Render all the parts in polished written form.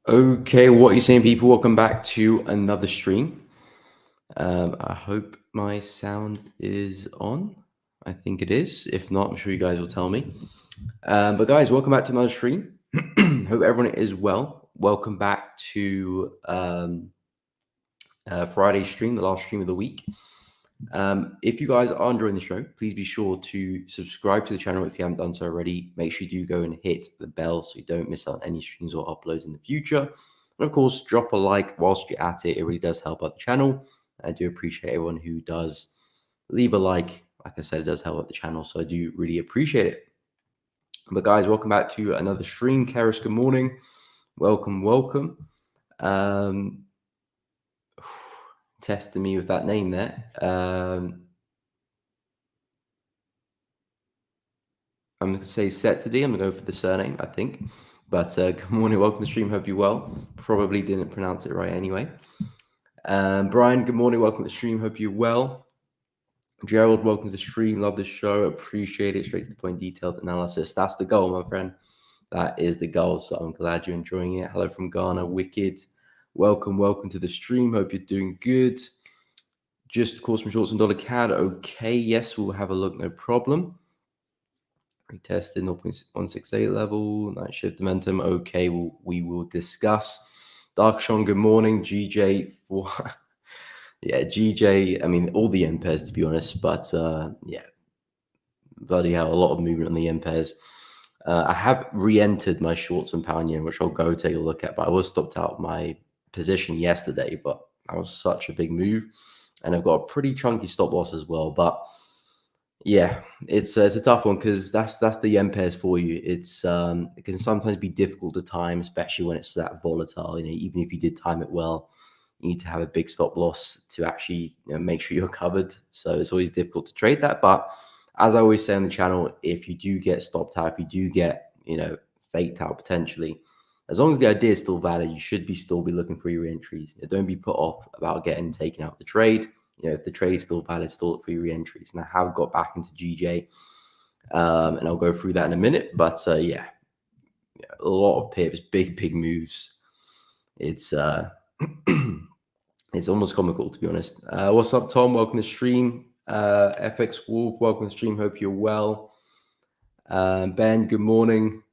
Okay, what are you saying, people? Welcome back to another stream. I hope my sound is on. I think it is. If not, I'm sure you guys will tell me. But guys, welcome back to another stream. Hope everyone is well. Welcome back to Friday's stream, the last stream of the week. If you guys are enjoying the show, please be sure to subscribe to the channel if you haven't done so already. Make sure you do go and hit the bell so you don't miss out on any streams or uploads in the future. And of course, drop a like whilst you're at it. It really does help out the channel. I do appreciate everyone who does leave a like. Like I said, it does help out the channel, so I do really appreciate it. But guys, welcome back to another stream. Karis, good morning. Welcome. Testing me with that name there. I'm going to say Saturday. I'm going to go for the surname, I think. But good morning. Welcome to the stream. Hope you're well. Probably didn't pronounce it right anyway. Brian, good morning. Welcome to the stream. Hope you're well. Gerald, welcome to the stream. Love the show. Appreciate it. Straight to the point, detailed analysis. That's the goal, my friend. That is the goal. So I'm glad you're enjoying it. Hello from Ghana. Wicked. Welcome to the stream. Hope you're doing good. Just, of course, from shorts and dollar CAD. Okay. Yes, we'll have a look. No problem. Retested 0.168 level, night shift momentum. Okay, we will discuss. Darkshon, good morning. GJ for yeah, GJ. I mean, all the M pairs to be honest, but yeah, bloody hell, a lot of movement on the M pairs. I have re-entered my shorts and pound yen, which I'll go take a look at. But I was stopped out of my position yesterday, but that was such a big move, and I've got a pretty chunky stop loss as well. But yeah, it's a tough one because that's the yen pairs for you. It can sometimes be difficult to time, especially when it's that volatile. You know, even if you did time it well, you need to have a big stop loss to actually make sure you're covered. So it's always difficult to trade that. But as I always say on the channel, if you do get stopped out, if you do get faked out potentially, as long as the idea is still valid, you should still be looking for your entries. Don't be put off about getting taken out of the trade. If the trade is still valid, still look for your re-entries. And I have got back into GJ, and I'll go through that in a minute. But yeah, a lot of pips, big moves. It's it's almost comical, to be honest. What's up, Tom? Welcome to the stream. FX Wolf, welcome to the stream. Hope you're well. Ben, good morning.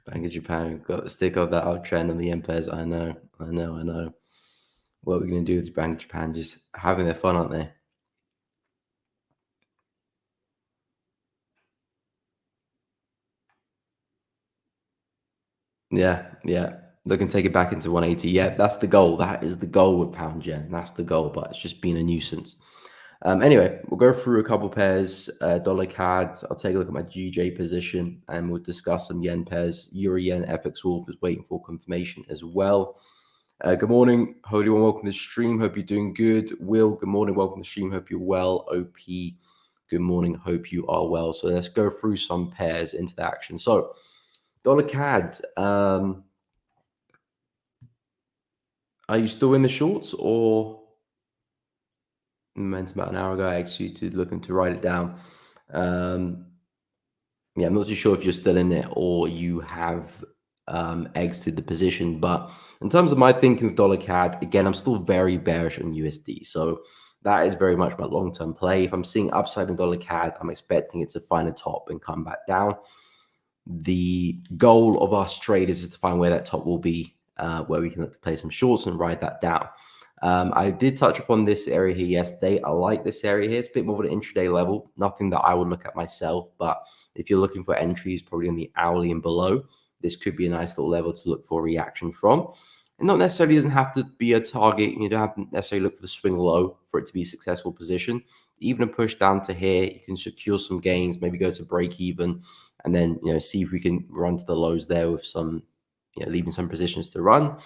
Bank of Japan, got the stick of that uptrend on the M-pairs. I know. What are we going to do with Bank of Japan? Just having their fun, aren't they? Yeah. Looking to take it back into 180. Yeah, that's the goal. That is the goal with pound yen. That's the goal, but it's just been a nuisance. Anyway, we'll go through a couple pairs. Dollar CAD. I'll take a look at my GJ position, and we'll discuss some yen pairs. Euro yen, FX Wolf is waiting for confirmation as well. Good morning, Holy One. Welcome to the stream. Hope you're doing good. Will, good morning. Welcome to the stream. Hope you're well. OP, good morning. Hope you are well. So let's go through some pairs into the action. So dollar CAD. Are you still in the shorts, or meant about an hour ago I executed looking to write it down? Yeah, I'm not too sure if you're still in there or you have exited the position. But in terms of my thinking with dollar CAD, again, I'm still very bearish on USD. So that is very much my long-term play. If I'm seeing upside in dollar CAD, I'm expecting it to find a top and come back down. The goal of us traders is to find where that top will be, where we can look to play some shorts and ride that down. I did touch upon this area here yesterday. I like this area here. It's a bit more of an intraday level, nothing that I would look at myself, but if you're looking for entries, probably on the hourly and below, this could be a nice little level to look for reaction from. And not necessarily doesn't have to be a target. You don't have to necessarily look for the swing low for it to be a successful position. Even a push down to here, you can secure some gains, maybe go to break even, and then see if we can run to the lows there with some, leaving some positions to run.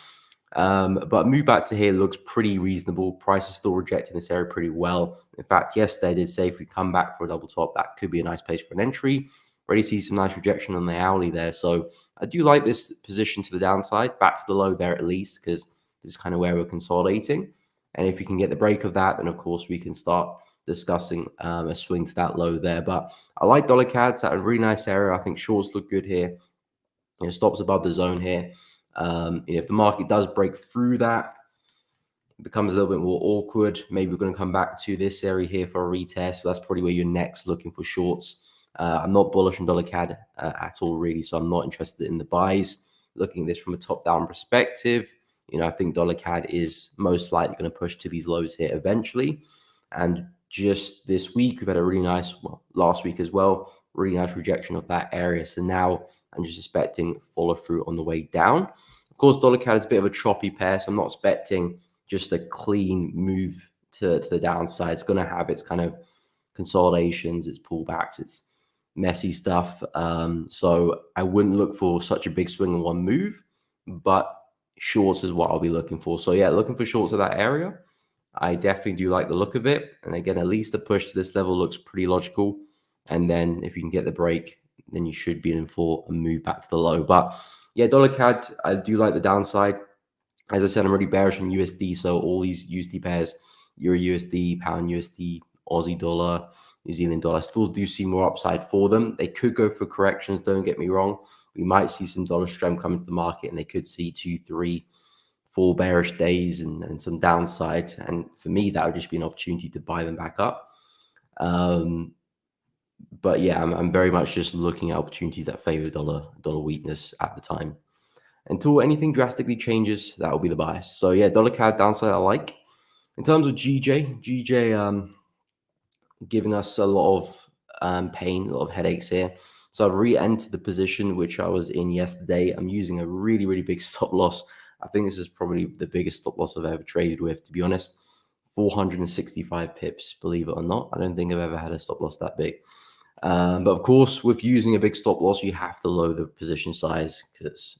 But move back to here looks pretty reasonable. Price is still rejecting this area pretty well. In fact, yesterday I did say if we come back for a double top, that could be a nice place for an entry. Already see some nice rejection on the hourly there. So I do like this position to the downside, back to the low there at least, because this is kind of where we're consolidating. And if we can get the break of that, then of course we can start discussing a swing to that low there. But I like dollar CAD. It's at a really nice area. I think shorts look good here. Stops above the zone here. If the market does break through that, it becomes a little bit more awkward. Maybe we're going to come back to this area here for a retest. So that's probably where you're next looking for shorts. I'm not bullish on dollar CAD at all, really. So I'm not interested in the buys. Looking at this from a top-down perspective, I think dollar CAD is most likely going to push to these lows here eventually. And just this week, we've had a really nice, well, last week as well, really nice rejection of that area. So now I'm just expecting follow through on the way down. Of course, dollar CAD is a bit of a choppy pair, so I'm not expecting just a clean move to the downside. It's going to have its kind of consolidations, its pullbacks, its messy stuff. So I wouldn't look for such a big swing in one move, but shorts is what I'll be looking for. So yeah, looking for shorts of that area. I definitely do like the look of it. And again, at least the push to this level looks pretty logical. And then if you can get the break, then you should be in for a move back to the low. But yeah, dollar CAD, I do like the downside. As I said, I'm really bearish on USD. So all these USD pairs, Euro USD, Pound USD, Aussie dollar, New Zealand dollar, I still do see more upside for them. They could go for corrections, don't get me wrong. We might see some dollar strength come into the market and they could see 2, 3, 4 bearish days and some downside. And for me, that would just be an opportunity to buy them back up. But yeah, I'm very much just looking at opportunities that favor dollar weakness at the time. Until anything drastically changes, that will be the bias. So yeah, dollar CAD downside I like. In terms of GJ giving us a lot of pain, a lot of headaches here. So I've re-entered the position which I was in yesterday. I'm using a really, really big stop loss. I think this is probably the biggest stop loss I've ever traded with, to be honest. 465 pips, believe it or not. I don't think I've ever had a stop loss that big. But of course, with using a big stop loss, you have to lower the position size because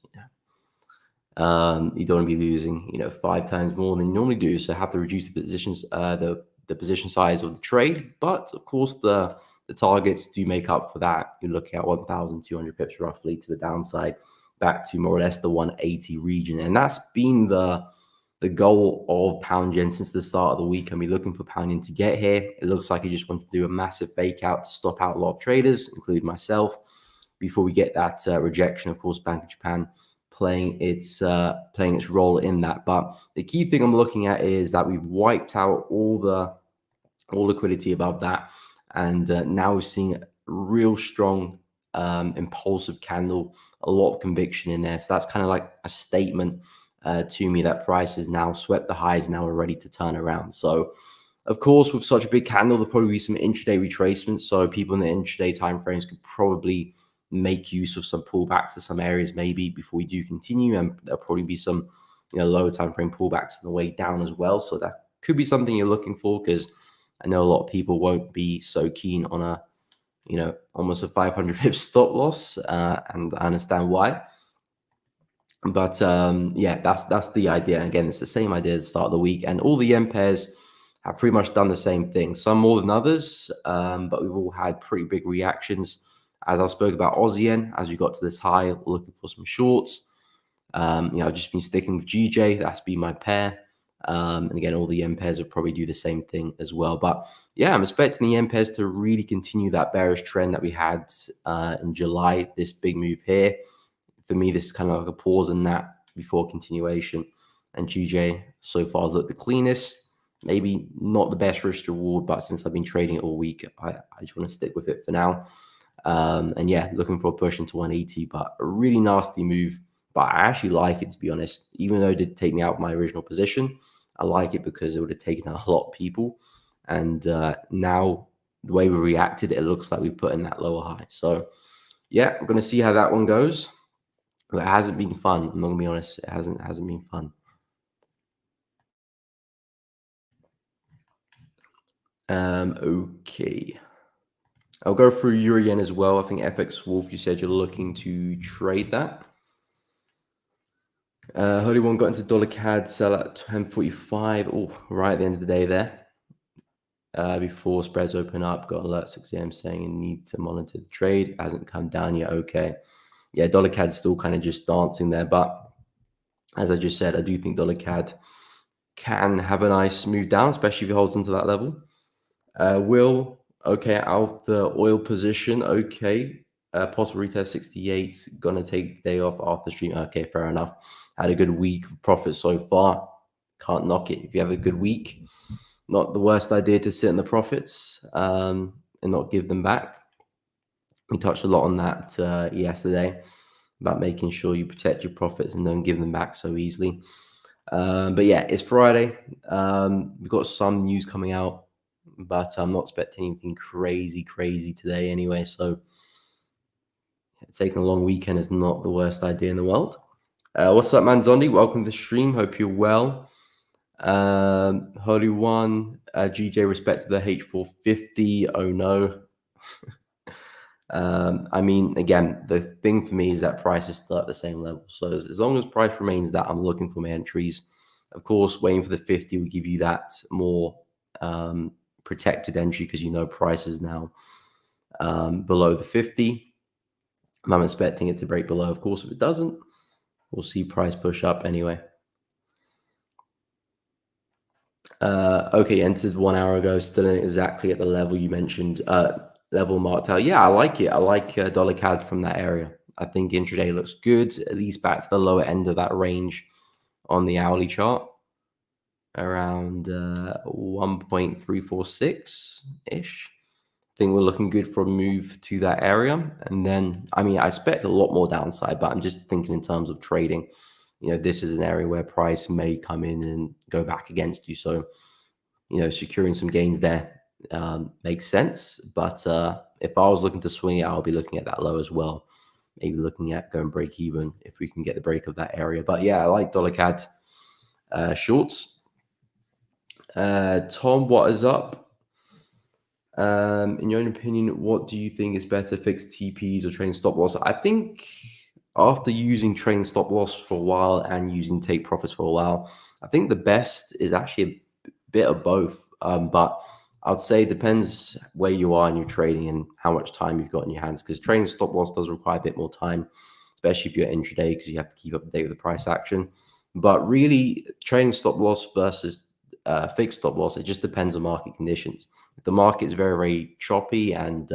you don't want to be losing, 5 times more than you normally do. So have to reduce the positions, the position size of the trade. But of course, the targets do make up for that. You're looking at 1,200 pips roughly to the downside, back to more or less the 180 region, and that's been the goal of Pound Yen since the start of the week. And we're looking for Pound Yen to get here. It looks like he just wanted to do a massive fake out to stop out a lot of traders, including myself, before we get that rejection. Of course, Bank of Japan playing its role in that. But the key thing I'm looking at is that we've wiped out all liquidity above that, and now we're seeing a real strong impulsive candle, a lot of conviction in there. So that's kind of like a statement to me that price has now swept the highs, now we're ready to turn around. So of course, with such a big candle, there'll probably be some intraday retracements. So people in the intraday timeframes could probably make use of some pullbacks to some areas maybe before we do continue, and there'll probably be some lower time frame pullbacks on the way down as well. So that could be something you're looking for, because I know a lot of people won't be so keen on a almost a 500 pip stop loss, and I understand why. But yeah, that's the idea. Again, it's the same idea at the start of the week, and all the yen pairs have pretty much done the same thing. Some more than others, but we've all had pretty big reactions. As I spoke about Aussie yen, as we got to this high, looking for some shorts. I've just been sticking with GJ. That's been my pair. And again, all the yen pairs will probably do the same thing as well. But yeah, I'm expecting the yen pairs to really continue that bearish trend that we had in July, this big move here. For me, this is kind of like a pause in that before continuation. And GJ so far looked the cleanest. Maybe not the best risk reward, but since I've been trading it all week, I just want to stick with it for now. And yeah, looking for a push into 180, but a really nasty move. But I actually like it, to be honest. Even though it did take me out of my original position, I like it because it would have taken out a lot of people. And now the way we reacted, it looks like we put in that lower high. So yeah, I'm going to see how that one goes. But it hasn't been fun. I'm not going to be honest. It hasn't been fun. Okay. I'll go through Euro Yen as well. I think FX Wolf, you said you're looking to trade that. Holy One got into dollar CAD, sell at 10.45. Oh, right at the end of the day there. Before spreads open up, got alert 6 a.m. saying you need to monitor the trade. Hasn't come down yet. Okay. Yeah, dollar CAD still kind of just dancing there. But as I just said, I do think dollar CAD can have a nice move down, especially if it holds into that level. Okay, out the oil position. Okay. Possible retest 68. Gonna take the day off after stream. Okay, fair enough. Had a good week of profit so far. Can't knock it. If you have a good week, not the worst idea to sit in the profits and not give them back. We touched a lot on that yesterday about making sure you protect your profits and don't give them back so easily. But yeah, it's Friday. We've got some news coming out, but I'm not expecting anything crazy today anyway. So taking a long weekend is not the worst idea in the world. What's up, man? Zondi? Welcome to the stream. Hope you're well. Holy One, GJ, respect to the H450. Oh no. I mean, again, the thing for me is that price is still at the same level. So as long as price remains that, I'm looking for my entries. Of course, waiting for the 50 will give you that more protected entry because you know price is now below the 50. I'm expecting it to break below. Of course, if it doesn't, we'll see price push up anyway. Okay, entered 1 hour ago, still exactly at the level you mentioned, level marked out. Yeah, I like it. I like dollar CAD from that area. I think intraday looks good, at least back to the lower end of that range on the hourly chart, around 1.346-ish. I think we're looking good for a move to that area. And then, I mean, I expect a lot more downside, but I'm just thinking in terms of trading. You know, this is an area where price may come in and go back against you. So, you know, securing some gains there makes sense. But if I was looking to swing it, I'll be looking at that low as well. Maybe looking at going break even if we can get the break of that area. But yeah, I like dollar CAD shorts. Tom, what is up? In your own opinion, what do you think is better, fixed TPs or trading stop loss? I think after using trading stop loss for a while and using take profits for a while, I think the best is actually a bit of both. But I'd say it depends where you are in your trading and how much time you've got in your hands, because trading stop loss does require a bit more time, especially if you're intraday, because you have to keep up to date with the price action. But really, trading stop loss versus fixed stop loss, it just depends on market conditions. If the market is very choppy and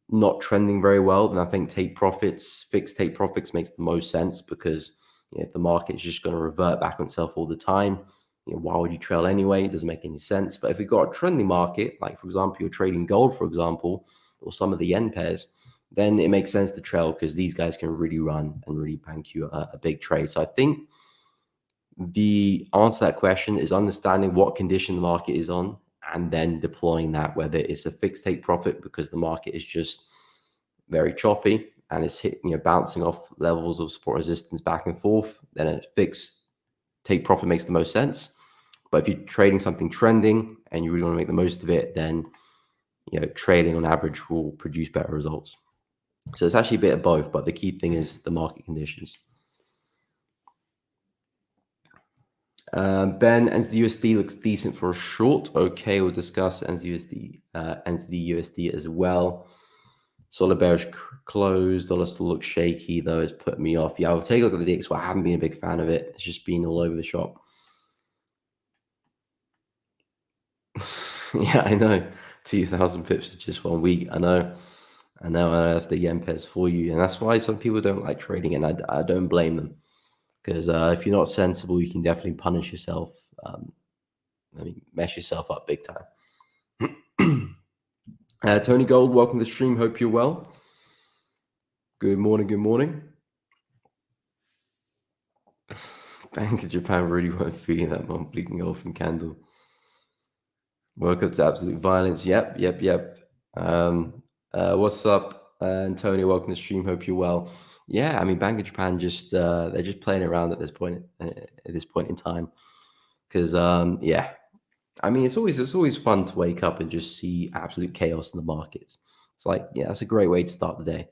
not trending very well, then I think fixed take profits makes the most sense, because if the market is just going to revert back on itself all the time, why would you trail anyway? It doesn't make any sense. But if you've got a trending market, like for example, you're trading gold, for example, or some of the yen pairs, then it makes sense to trail, because these guys can really run and really bank you a big trade. So I think the answer to that question is understanding what condition the market is on and then deploying that, whether it's a fixed take profit because the market is just very choppy and it's bouncing off levels of support resistance back and forth, then a fixed take profit makes the most sense. But if you're trading something trending and you really want to make the most of it, then trading on average will produce better results. So it's actually a bit of both, but the key thing is the market conditions. Ben, NZD looks decent for a short. Okay, we'll discuss NZD USD as well. Solid bearish close. Dollar still looks shaky, though. It's put me off. Yeah, I'll take a look at the DXY. I haven't been a big fan of it. It's just been all over the shop. Yeah, I know. 2,000 pips is just 1 week. I know. That's the yen pairs for you. And that's why some people don't like trading, and I don't blame them. Because if you're not sensible, you can definitely punish yourself. Mess yourself up big time. Tony Gold, welcome to the stream. Hope you're well. Good morning. Good morning. Bank of Japan really weren't feeling that monthly engulfing candle. Welcome to absolute violence. Yep. What's up, Antonio? Welcome to the stream. Hope you're well. Yeah, I mean, Bank of Japan they're just playing around at this point in time, because I mean, it's always fun to wake up and just see absolute chaos in the markets. It's like, yeah, that's a great way to start the day.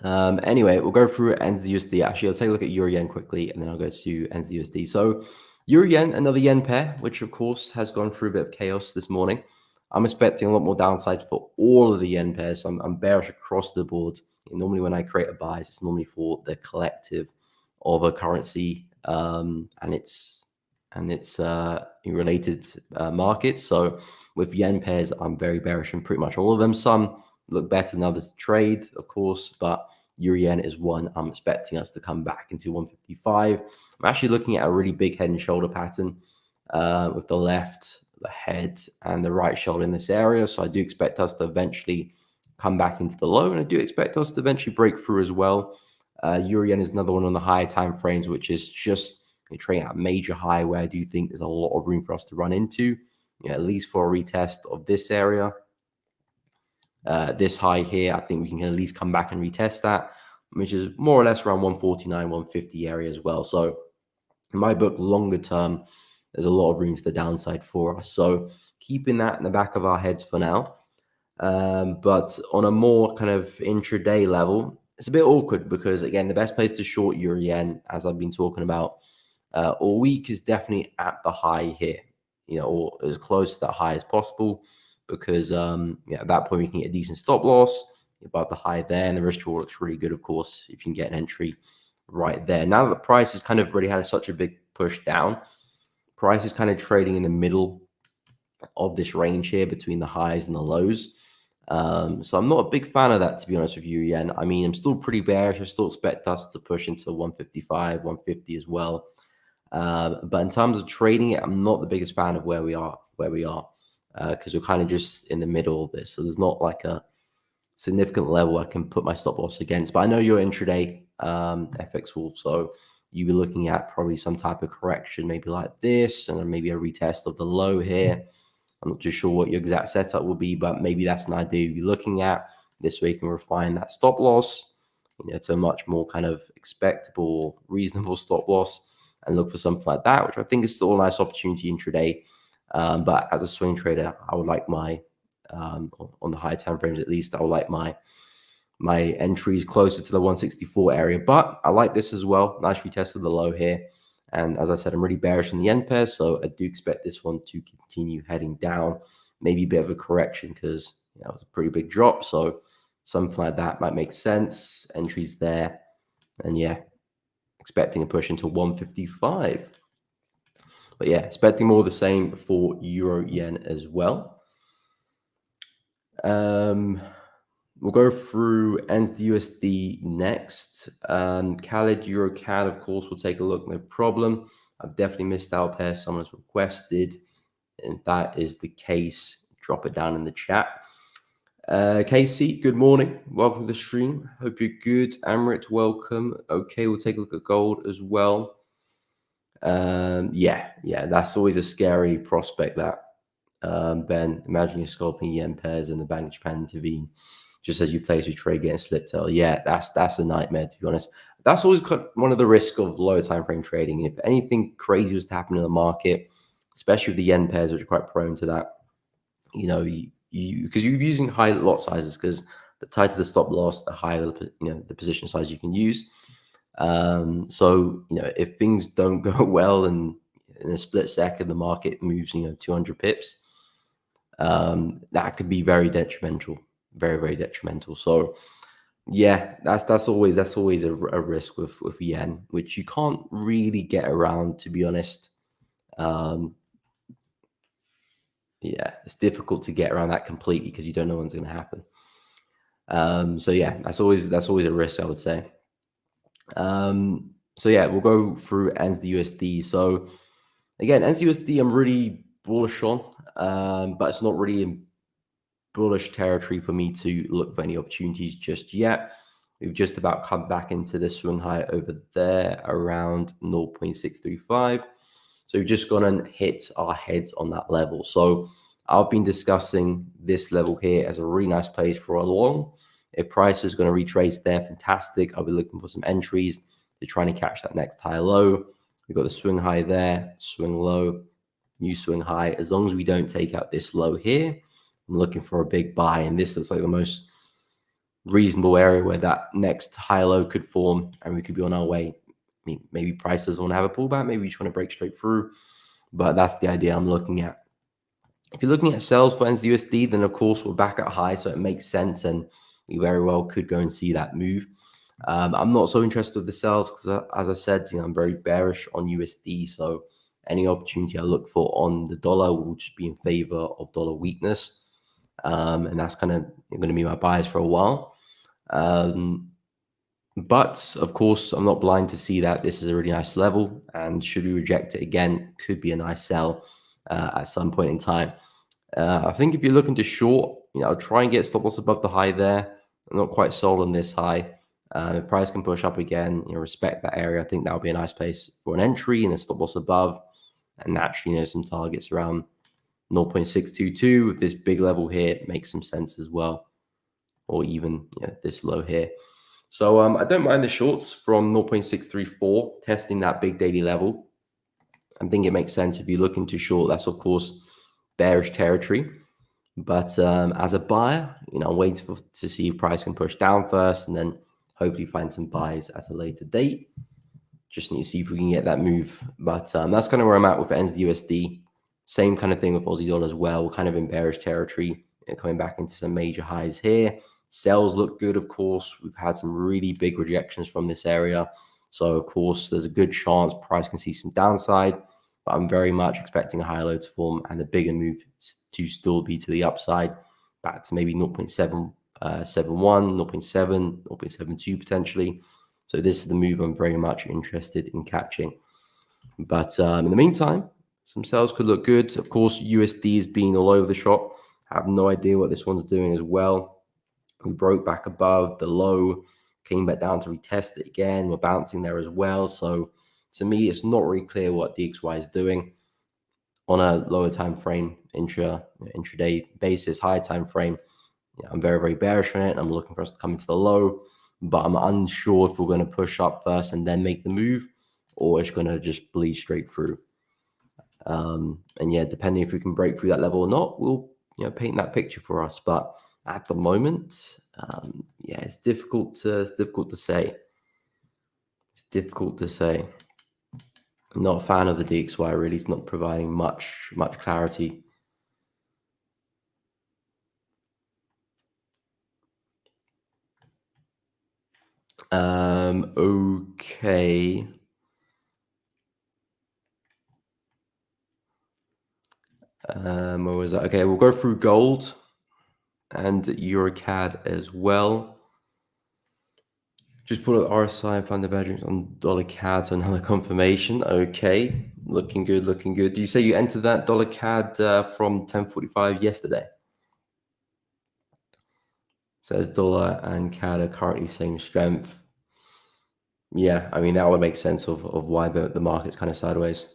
Anyway, we'll go through NZD-USD. Actually, I'll take a look at Euro Yen quickly, and then I'll go to NZD-USD. So Euro Yen, another yen pair, which of course has gone through a bit of chaos this morning. I'm expecting a lot more downside for all of the yen pairs. So I'm bearish across the board. Normally, when I create a buy, it's normally for the collective of a currency, and it's and its related markets. So with yen pairs, I'm very bearish in pretty much all of them. Some look better than others to trade, of course, but euro yen is one I'm expecting us to come back into 155. I'm actually looking at a really big head and shoulder pattern with the left, the head, and the right shoulder in this area. So I do expect us to eventually come back into the low, and I do expect us to eventually break through as well. Euro yen is another one on the higher time frames, which is just trading at a major high where I do think there's a lot of room for us to run into, at least for a retest of this area. This high here, I think we can at least come back and retest that, which is more or less around 149, 150 area as well. So in my book, longer term, there's a lot of room to the downside for us. So keeping that in the back of our heads for now. But on a more kind of intraday level, it's a bit awkward because, again, the best place to short euro yen, as I've been talking about all week, is definitely at the high here, or as close to that high as possible, because at that point we can get a decent stop loss above the high there, and the risk reward looks really good, of course, if you can get an entry right there. Now that the price has kind of already had such a big push down, price is kind of trading in the middle of this range here between the highs and the lows. So I'm not a big fan of that, to be honest with you, yen. I mean, I'm still pretty bearish. I still expect us to push into 155, 150 as well. But in terms of trading it, I'm not the biggest fan of where we are, because we're kind of just in the middle of this. So there's not like a significant level I can put my stop loss against. But I know you're intraday FX Wolf, so you'll be looking at probably some type of correction, maybe like this, and then maybe a retest of the low here. I'm not too sure what your exact setup will be, but maybe that's an idea you'll be looking at. This way you can refine that stop loss to a much more kind of expectable, reasonable stop loss, and look for something like that, which I think is still a nice opportunity intraday. But as a swing trader, I would like my, on the high time frames at least, I would like my entries closer to the 164 area. But I like this as well. Nice retest of the low here. And as I said, I'm really bearish in the yen pair, so I do expect this one to continue heading down. Maybe a bit of a correction because it was a pretty big drop. So something like that might make sense. Entries there. And yeah, expecting a push into 155. But yeah, expecting more of the same for euro yen as well. We'll go through USD next. CAD, Euro CAD, of course, we'll take a look, no problem. I've definitely missed out pair someone's requested. And if that is the case, drop it down in the chat. Casey, good morning. Welcome to the stream. Hope you're good. Amrit, welcome. Okay, we'll take a look at gold as well. Yeah, that's always a scary prospect, that. Ben, imagine you're scalping yen pairs and the Bank of Japan intervene just as you place your trade getting slip tail. Yeah, that's a nightmare, to be honest. That's always one of the risks of low time frame trading. If anything crazy was to happen in the market, especially with the yen pairs, which are quite prone to that, because you're using high lot sizes, because the tighter the stop loss, the higher the position size you can use. So if things don't go well and in a split second the market moves 200 pips, that could be very detrimental, very, very detrimental. So yeah, that's always a risk with yen, which you can't really get around, to be honest. Yeah, it's difficult to get around that completely because you don't know what's going to happen. So yeah, that's always a risk, I would say. So yeah, we'll go through USD. So again, USD I'm really bullish on, but it's not really in bullish territory for me to look for any opportunities just yet. We've just about come back into the swing high over there around 0.635. So we've just gone and hit our heads on that level. So I've been discussing this level here as a really nice place for a long. If price is going to retrace there, fantastic. I'll be looking for some entries to try and catch that next high low. We've got the swing high there, swing low, new swing high. As long as we don't take out this low here, I'm looking for a big buy. And this is like the most reasonable area where that next high low could form and we could be on our way. I mean, maybe price doesn't want to have a pullback. Maybe you just want to break straight through. But that's the idea I'm looking at. If you're looking at sales for USD, then of course we're back at high, so it makes sense, and we very well could go and see that move. I'm not so interested with the sales because, as I said, I'm very bearish on USD. So any opportunity I look for on the dollar will just be in favor of dollar weakness. And that's kind of going to be my bias for a while. But of course, I'm not blind to see that this is a really nice level, and should we reject it again, could be a nice sell at some point in time. I think if you're looking to short, try and get stop loss above the high there. I'm not quite sold on this high. If price can push up again, respect that area. I think that would be a nice place for an entry and a stop loss above. And naturally, some targets around 0.622 with this big level here makes some sense as well, or even this low here. So I don't mind the shorts from 0.634 testing that big daily level. I think it makes sense if you're looking to short. That's of course bearish territory. But as a buyer, I'm waiting to see if price can push down first, and then hopefully find some buys at a later date. Just need to see if we can get that move. But that's kind of where I'm at with NZUSD. Same kind of thing with Aussie dollar as well. We're kind of in bearish territory, coming back into some major highs here. Sales look good, of course. We've had some really big rejections from this area. So, of course, there's a good chance price can see some downside. But I'm very much expecting a high low to form and a bigger move to still be to the upside, back to maybe 0.771, 0.7, 0.72 potentially. So this is the move I'm very much interested in catching. But in the meantime, some sales could look good. Of course, USD is being all over the shop. I have no idea what this one's doing as well. We broke back above the low, came back down to retest it again. We're bouncing there as well. So to me, it's not really clear what DXY is doing on a lower time frame, intraday basis, higher time frame. I'm very, very bearish on it. I'm looking for us to come into the low, but I'm unsure if we're going to push up first and then make the move, or it's going to just bleed straight through. And yeah, depending if we can break through that level or not, we'll paint that picture for us. But at the moment, it's difficult to say. It's difficult to say. I'm not a fan of the DXY. Really, it's not providing much clarity. Okay. What was that? Okay, we'll go through gold and EuroCAD as well. Just put an RSI and find divergence on dollar CAD, so another confirmation. Okay, looking good, looking good. Do you say you entered that dollar CAD from 10:45 yesterday? Says dollar and CAD are currently same strength. Yeah, I mean, that would make sense of why the market's kind of sideways.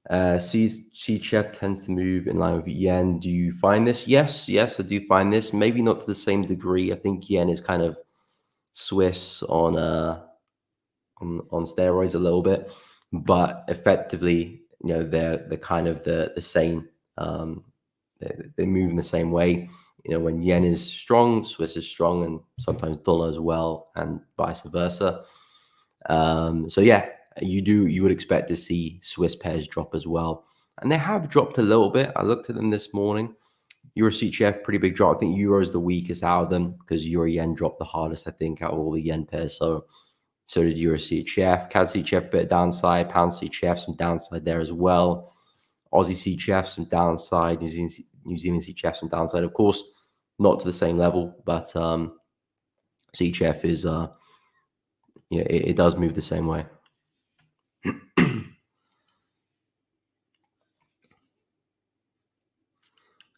CHF tends to move in line with yen. Do you find this? Yes, I do find this. Maybe not to the same degree. I think yen is kind of Swiss on steroids a little bit, but effectively, they're kind of the same. They move in the same way. When yen is strong, Swiss is strong, and sometimes dollar as well, and vice versa. So yeah, you would expect to see Swiss pairs drop as well, and they have dropped a little bit. I looked at them this morning. Euro CHF, pretty big drop. I think Euro is the weakest out of them because Euro yen dropped the hardest, I think, out of all the yen pairs. So did Euro CHF. CAD CHF, bit of downside. Pound CHF, some downside there as well. Aussie CHF, some downside. New Zealand CHF, some downside. Of course, not to the same level, but CHF is, it does move the same way.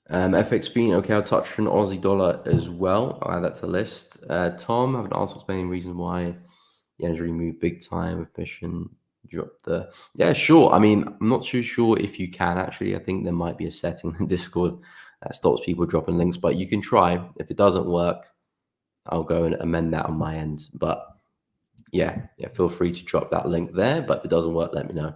FX Fiend, okay, I'll touch on Aussie dollar as well. I'll add that to the list. Tom, I haven't asked what's the main reason why yen's really moved big time with mission drop the. Yeah, sure. I mean, I'm not too sure if you can actually. I think there might be a setting in Discord that stops people dropping links, but you can try. If it doesn't work, I'll go and amend that on my end. But yeah, feel free to drop that link there. But if it doesn't work, let me know.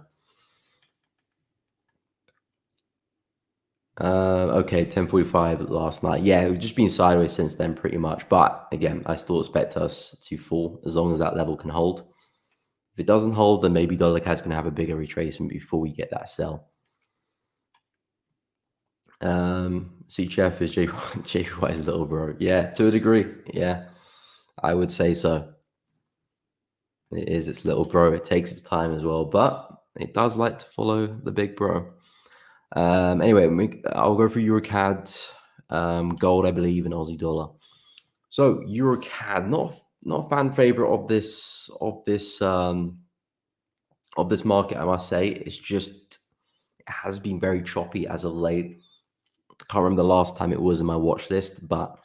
Okay, 10:45 last night. Yeah, we've just been sideways since then pretty much. But again, I still expect us to fall as long as that level can hold. If it doesn't hold, then maybe dollar CAD's going to have a bigger retracement before we get that sell. CHF is JY's little bro. Yeah, to a degree. Yeah, I would say so. It is its little bro. It takes its time as well. But it does like to follow the big bro. Anyway, I'll go for EuroCAD, gold, I believe, and Aussie dollar. So EuroCAD, not a fan favorite of this market, I must say. It's just it has been very choppy as of late. I can't remember the last time it was in my watch list, but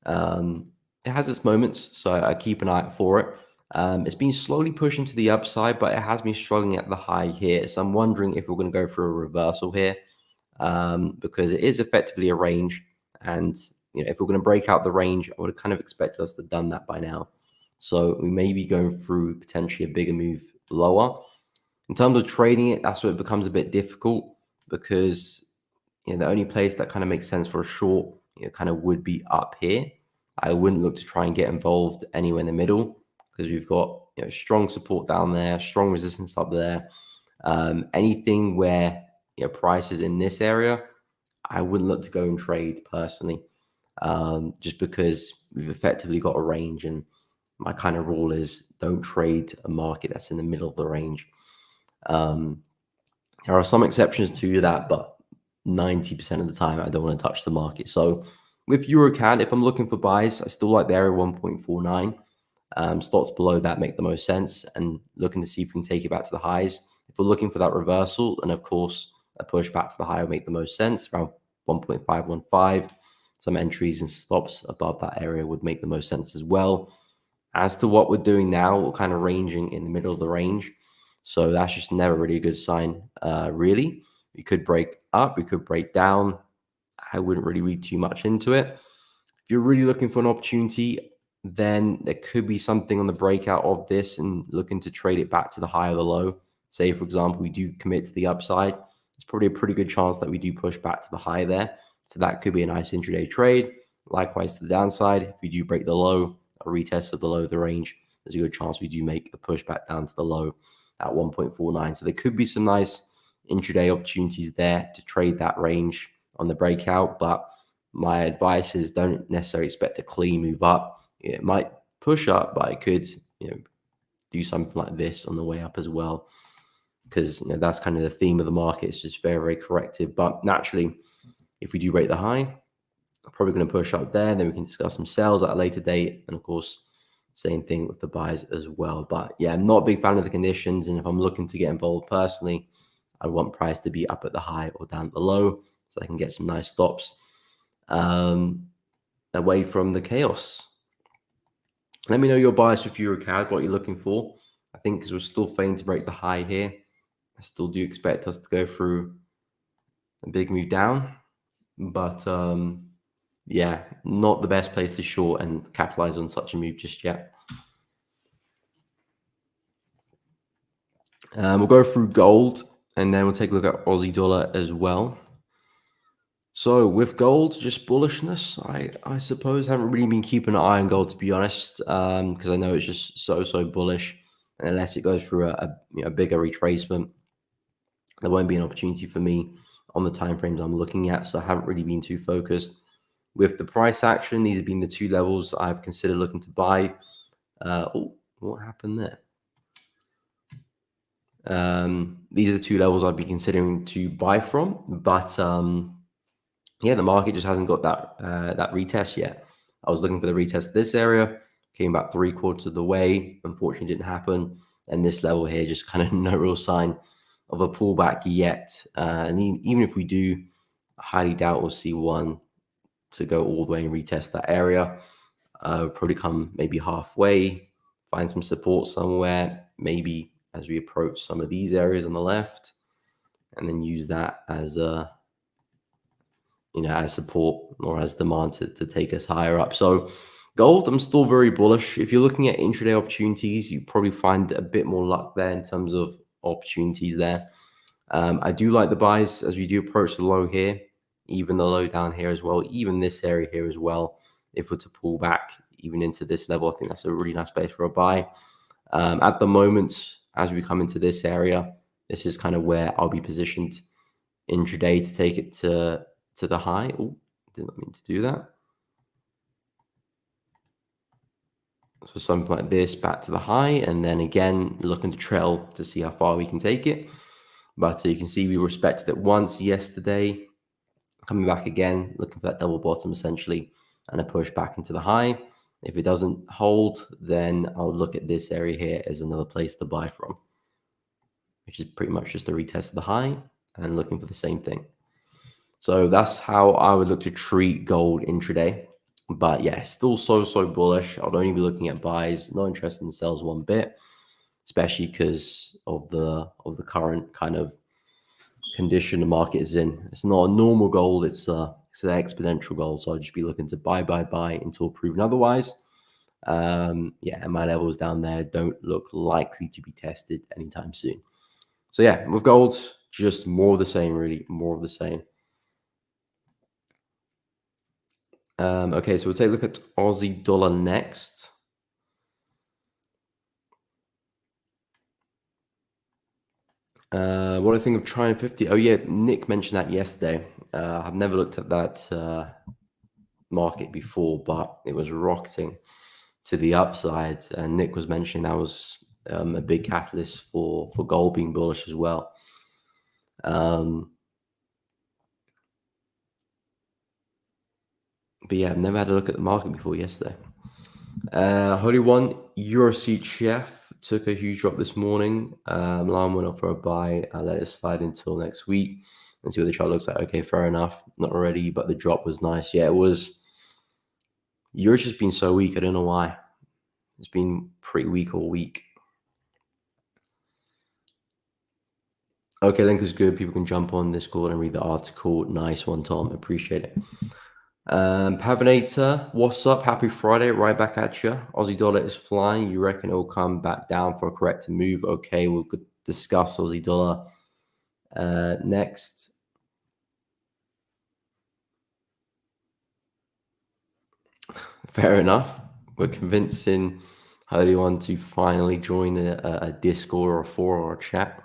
it has its moments, so I keep an eye out for it. It's been slowly pushing to the upside, but it has been struggling at the high here. So I'm wondering if we're going to go for a reversal here, because it is effectively a range. And if we're going to break out the range, I would have kind of expected us to have done that by now. So we may be going through potentially a bigger move lower. In terms of trading it, that's where it becomes a bit difficult, because the only place that kind of makes sense for a short kind of would be up here. I wouldn't look to try and get involved anywhere in the middle, because we've got strong support down there, strong resistance up there. Anything where price is in this area, I wouldn't look to go and trade personally, just because we've effectively got a range, and my kind of rule is don't trade a market that's in the middle of the range. There are some exceptions to that, but 90% of the time, I don't want to touch the market. So with EuroCAD, if I'm looking for buys, I still like the area 1.49. Stocks below that make the most sense, and looking to see if we can take it back to the highs. If we're looking for that reversal, and of course, a push back to the high would make the most sense, around 1.515. Some entries and stops above that area would make the most sense as well. As to what we're doing now, we're kind of ranging in the middle of the range. So that's just never really a good sign, really. We could break up, we could break down. I wouldn't really read too much into it. If you're really looking for an opportunity, then there could be something on the breakout of this and looking to trade it back to the high or the low. Say, for example, we do commit to the upside. It's probably a pretty good chance that we do push back to the high there. So that could be a nice intraday trade. Likewise to the downside, if we do break the low, a retest of the low of the range, there's a good chance we do make a push back down to the low at 1.49. So there could be some nice intraday opportunities there to trade that range on the breakout. But my advice is don't necessarily expect a clean move up. It might push up, but it could do something like this on the way up as well, because that's kind of the theme of the market. It's just very, very corrective. But naturally, if we do break the high, I'm probably going to push up there. Then we can discuss some sales at a later date. And of course, same thing with the buys as well. But yeah, I'm not a big fan of the conditions. And if I'm looking to get involved personally, I want price to be up at the high or down at the low, so I can get some nice stops away from the chaos. Let me know your bias with EuroCAD, what you're looking for. I think because we're still failing to break the high here, I still do expect us to go through a big move down. But yeah, not the best place to short and capitalize on such a move just yet. We'll go through gold, and then we'll take a look at Aussie dollar as well. So with gold, just bullishness, I suppose. Haven't really been keeping an eye on gold, to be honest, because I know it's just so bullish. And unless it goes through a bigger retracement, there won't be an opportunity for me on the timeframes I'm looking at. So I haven't really been too focused. With the price action, these have been the two levels I've considered looking to buy. Oh, what happened there? These are the two levels I'd be considering to buy from, but yeah, the market just hasn't got that retest yet. I was looking for the retest of this area, came about 3/4 of the way. Unfortunately, didn't happen. And this level here, just kind of no real sign of a pullback yet. And even if we do, I highly doubt we'll see one to go all the way and retest that area. Probably come maybe halfway, find some support somewhere, maybe as we approach some of these areas on the left, and then use that as as support or as demand to take us higher up. So gold, I'm still very bullish. If you're looking at intraday opportunities, you probably find a bit more luck there in terms of opportunities there. I do like the buys as we do approach the low here, even the low down here as well, even this area here as well. If we're to pull back even into this level, I think that's a really nice place for a buy. At the moment, as we come into this area, this is kind of where I'll be positioned intraday to take it to the high. Oh, did not mean to do that. So something like this back to the high, and then again, looking to trail to see how far we can take it. But you can see we respected it once yesterday, coming back again, looking for that double bottom essentially, and a push back into the high. If it doesn't hold, then I'll look at this area here as another place to buy from, which is pretty much just a retest of the high and looking for the same thing. So that's how I would look to treat gold intraday. But yeah, still so bullish. I'd only be looking at buys, not interested in sells one bit, especially because of the current kind of condition the market is in. It's not a normal gold, it's an exponential gold. So I'll just be looking to buy until proven otherwise. Yeah, and my levels down there don't look likely to be tested anytime soon. So yeah, with gold, just more of the same, really, more of the same. Okay, so we'll take a look at Aussie dollar next. What do I think of China 50? Oh yeah, Nick mentioned that yesterday. I've never looked at that market before, but it was rocketing to the upside, and Nick was mentioning that was a big catalyst for gold being bullish as well. But yeah, I've never had a look at the market before yesterday. Holy One, Euroseat Chef took a huge drop this morning. Line went up for a buy. I let it slide until next week and see what the chart looks like. Okay, fair enough. Not already, but the drop was nice. Yeah, it was. Euro's just been so weak. I don't know why. It's been pretty weak all week. Okay, link is good. People can jump on Discord and read the article. Nice one, Tom. Appreciate it. Pavinator, what's up? Happy Friday, right back at you. Aussie dollar is flying. You reckon it'll come back down for a corrective move? Okay, we'll discuss Aussie dollar next. Fair enough. We're convincing Holy One to finally join a Discord or a forum or a chat.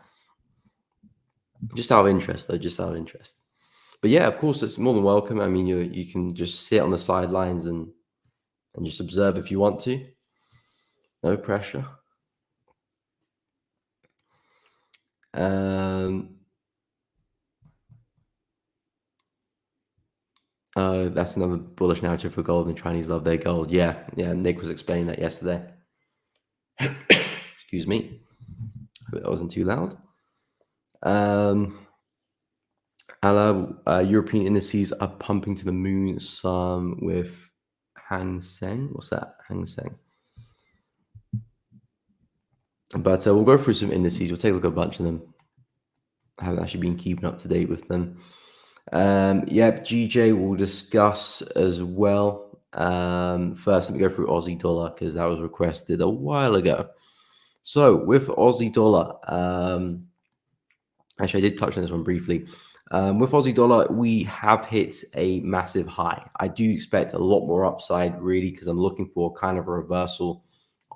Just out of interest, though, just out of interest. But yeah, of course, it's more than welcome. I mean, you can just sit on the sidelines and just observe if you want to. No pressure. That's another bullish narrative for gold, and the Chinese love their gold. Yeah, Nick was explaining that yesterday. Excuse me. Hope that wasn't too loud. European indices are pumping to the moon, some with Hang Seng. What's that? Hang Seng. But we'll go through some indices. We'll take a look at a bunch of them. I haven't actually been keeping up to date with them. Yep, GJ will discuss as well. First, let me go through Aussie dollar because that was requested a while ago. So with Aussie dollar, actually, I did touch on this one briefly. With Aussie dollar, we have hit a massive high. I do expect a lot more upside, really, because I'm looking for kind of a reversal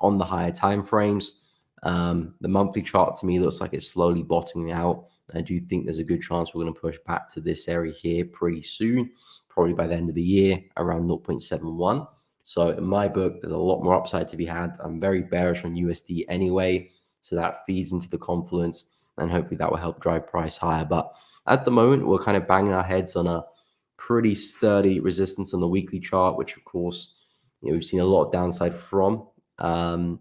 on the higher time frames. The monthly chart to me looks like it's slowly bottoming out. I do think there's a good chance we're going to push back to this area here pretty soon, probably by the end of the year, around 0.71. So in my book, there's a lot more upside to be had. I'm very bearish on USD anyway, so that feeds into the confluence, and hopefully that will help drive price higher. But at the moment, we're kind of banging our heads on a pretty sturdy resistance on the weekly chart, which of course, we've seen a lot of downside from. And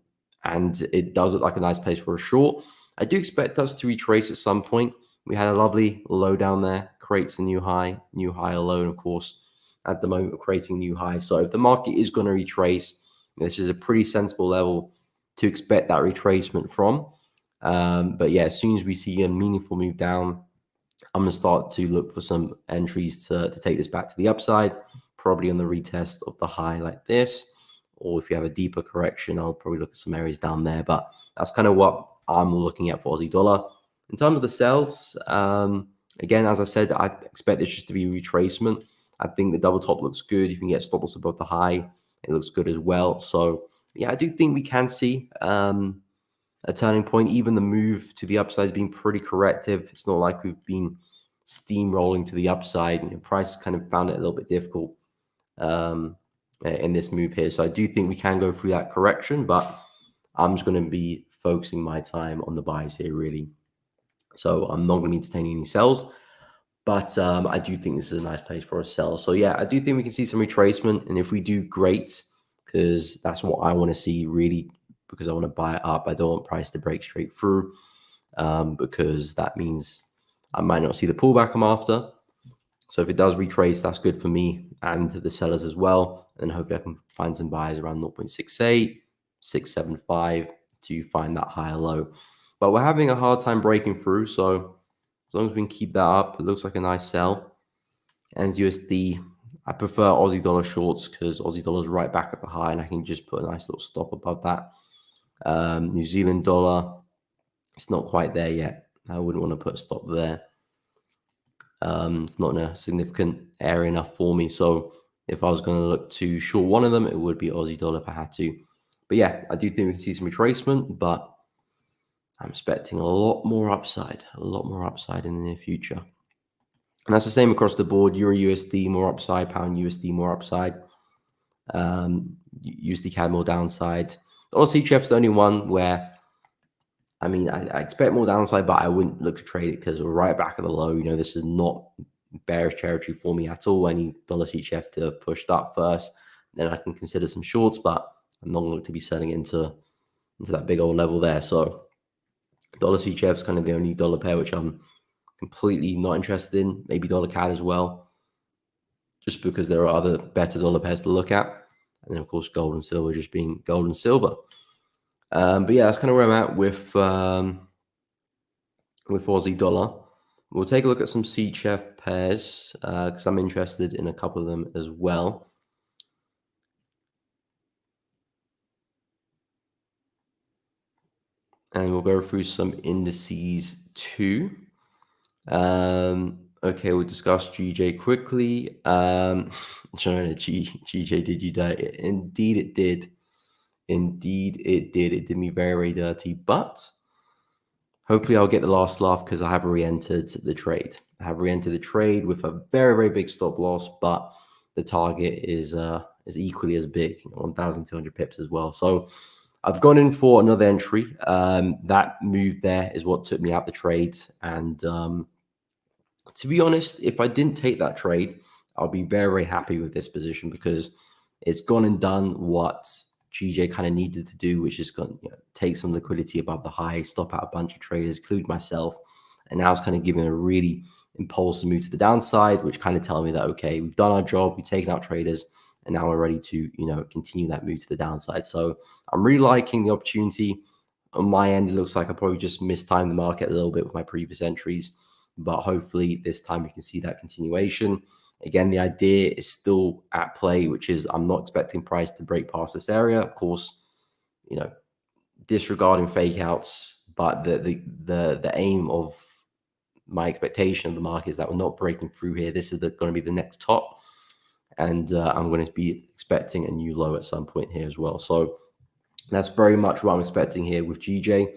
it does look like a nice place for a short. I do expect us to retrace at some point. We had a lovely low down there, creates a new high low, and of course, at the moment, we're creating new highs. So if the market is going to retrace, this is a pretty sensible level to expect that retracement from. But yeah, as soon as we see a meaningful move down, I'm going to start to look for some entries to take this back to the upside, probably on the retest of the high like this. Or if you have a deeper correction, I'll probably look at some areas down there. But that's kind of what I'm looking at for Aussie dollar. In terms of the sales, again, as I said, I expect this just to be a retracement. I think the double top looks good. You can get stop loss above the high. It looks good as well. So yeah, I do think we can see a turning point. Even the move to the upside has been pretty corrective. It's not like we've been steamrolling to the upside. Price kind of found it a little bit difficult in this move here. So I do think we can go through that correction, but I'm just going to be focusing my time on the buys here, really. So I'm not going to be entertaining any sells, but I do think this is a nice place for a sell. So yeah, I do think we can see some retracement, and if we do, great, because that's what I want to see, really, because I want to buy it up. I don't want price to break straight through, because that means I might not see the pullback I'm after. So if it does retrace, that's good for me and the sellers as well. And hopefully I can find some buyers around 0.68, 675 to find that higher low. But we're having a hard time breaking through. So as long as we can keep that up, it looks like a nice sell. And USD, I prefer Aussie dollar shorts because Aussie dollar is right back at the high, and I can just put a nice little stop above that. New Zealand dollar, it's not quite there yet. I wouldn't want to put a stop there. It's not in a significant area enough for me. So if I was going to look to short one of them, it would be Aussie dollar if I had to. But yeah, I do think we can see some retracement, but I'm expecting a lot more upside in the near future. And that's the same across the board. Euro USD more upside, pound USD more upside, USD CAD more downside. Dollar CHF is the only one where, I mean, I expect more downside, but I wouldn't look to trade it because we're right back at the low. You know, this is not bearish territory for me at all. I need dollar CHF to have pushed up first, then I can consider some shorts, but I'm not going to be selling into that big old level there. So dollar CHF is kind of the only dollar pair which I'm completely not interested in. Maybe dollar CAD as well, just because there are other better dollar pairs to look at. And then, of course, gold and silver just being gold and silver. But yeah, that's kind of where I'm at with Aussie dollar. We'll take a look at some CHF pairs because I'm interested in a couple of them as well. And we'll go through some indices too. Okay, we'll discuss GJ quickly. China, GJ, did you die? Indeed, it did. Indeed, it did. It did me very, very dirty, but hopefully I'll get the last laugh because I have re-entered the trade. I have re-entered the trade with a very, very big stop loss, but the target is equally as big, 1,200 pips as well. So I've gone in for another entry. That move there is what took me out the trade. And to be honest, if I didn't take that trade, I'll be very, very happy with this position because it's gone and done what GJ kind of needed to do, which is going to take some liquidity above the high, stop out a bunch of traders, include myself. And now it's kind of giving a really impulsive move to the downside, which kind of tell me that, okay, we've done our job, we've taken out traders, and now we're ready to, continue that move to the downside. So I'm really liking the opportunity. On my end, it looks like I probably just mistimed the market a little bit with my previous entries, but hopefully this time we can see that continuation. Again, the idea is still at play, which is I'm not expecting price to break past this area. Of course, disregarding fake outs, but the aim of my expectation of the market is that we're not breaking through here. This is going to be the next top, and I'm going to be expecting a new low at some point here as well. So that's very much what I'm expecting here with GJ.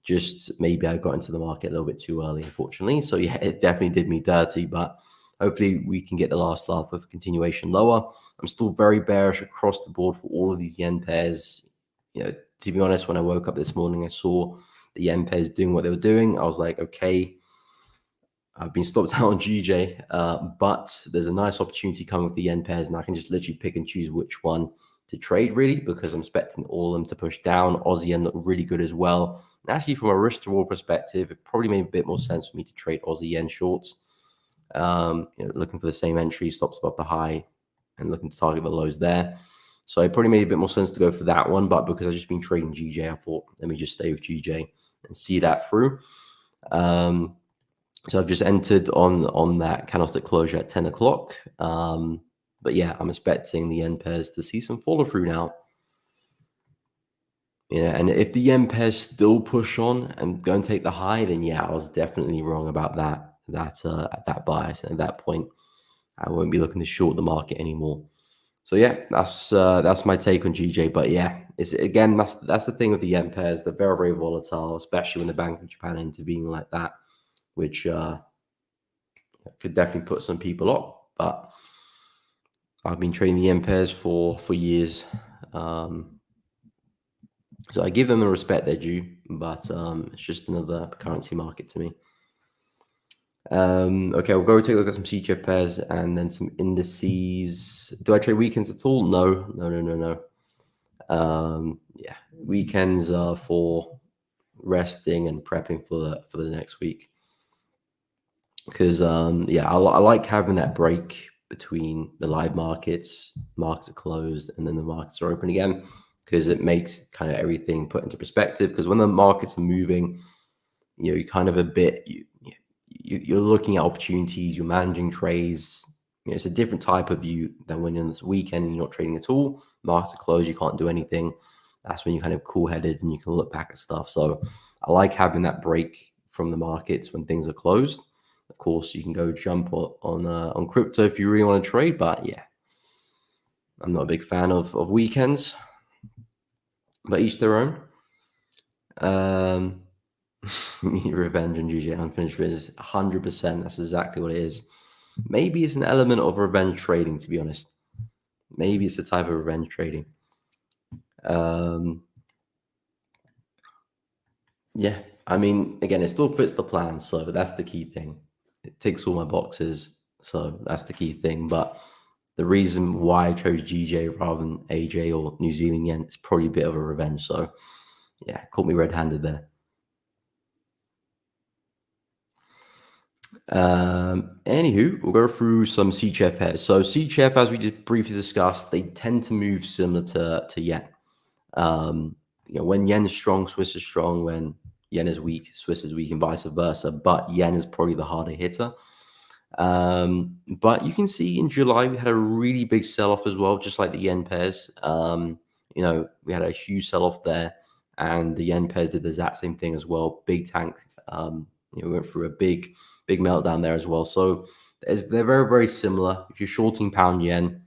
Just maybe I got into the market a little bit too early, unfortunately. So yeah, it definitely did me dirty, but hopefully we can get the last laugh with a continuation lower. I'm still very bearish across the board for all of these yen pairs. To be honest, when I woke up this morning, I saw the yen pairs doing what they were doing. I was like, okay, I've been stopped out on GJ, but there's a nice opportunity coming with the yen pairs, and I can just literally pick and choose which one to trade, really, because I'm expecting all of them to push down. Aussie yen look really good as well. And actually, from a risk to reward perspective, it probably made a bit more sense for me to trade Aussie yen shorts. Looking for the same entry, stops above the high, and looking to target the lows there. So it probably made a bit more sense to go for that one, but because I've just been trading GJ, I thought, let me just stay with GJ and see that through. So I've just entered on that candlestick closure at 10 o'clock. But yeah, I'm expecting the yen pairs to see some follow through now. And if the yen pairs still push on and go and take the high, then yeah, I was definitely wrong about that bias. And at that point, I won't be looking to short the market anymore. So yeah, that's my take on GJ. But yeah, that's the thing with the yen pairs. They're very, very volatile, especially when the Bank of Japan intervening like that, which could definitely put some people off. But I've been trading the yen pairs for years. So I give them the respect they're due, but it's just another currency market to me. Okay, we'll go take a look at some CHF pairs and then some indices. Do I trade weekends at all? No. Yeah, weekends are for resting and prepping for the next week. Because yeah, I like having that break between the live markets are closed, and then the markets are open again, because it makes kind of everything put into perspective. Because when the markets are moving, you're kind of a bit you're looking at opportunities, you're managing trades. It's a different type of view than when you're on this weekend and you're not trading at all. Markets are closed, you can't do anything. That's when you're kind of cool-headed and you can look back at stuff. So I like having that break from the markets when things are closed. Of course, you can go jump on crypto if you really want to trade, but yeah, I'm not a big fan of weekends. But each their own. Revenge and GG unfinished business, 100%. That's exactly what it is. Maybe it's an element of revenge trading, to be honest. Maybe it's a type of revenge trading. Yeah, I mean, again, it still fits the plan, so that's the key thing. It ticks all my boxes, so that's the key thing. But the reason why I chose GJ rather than AJ or New Zealand yen is probably a bit of a revenge. So yeah, caught me red-handed there. Anywho, we'll go through some CHF pairs. So CHF, as we just briefly discussed, they tend to move similar to yen. When yen is strong, Swiss is strong. When yen is weak, Swiss is weak, and vice versa. But yen is probably the harder hitter. But you can see in July we had a really big sell-off as well, just like the yen pairs. We had a huge sell-off there, and the yen pairs did the exact same thing as well. Big tank. We went through a big meltdown there as well. So they're very, very similar. If you're shorting pound yen,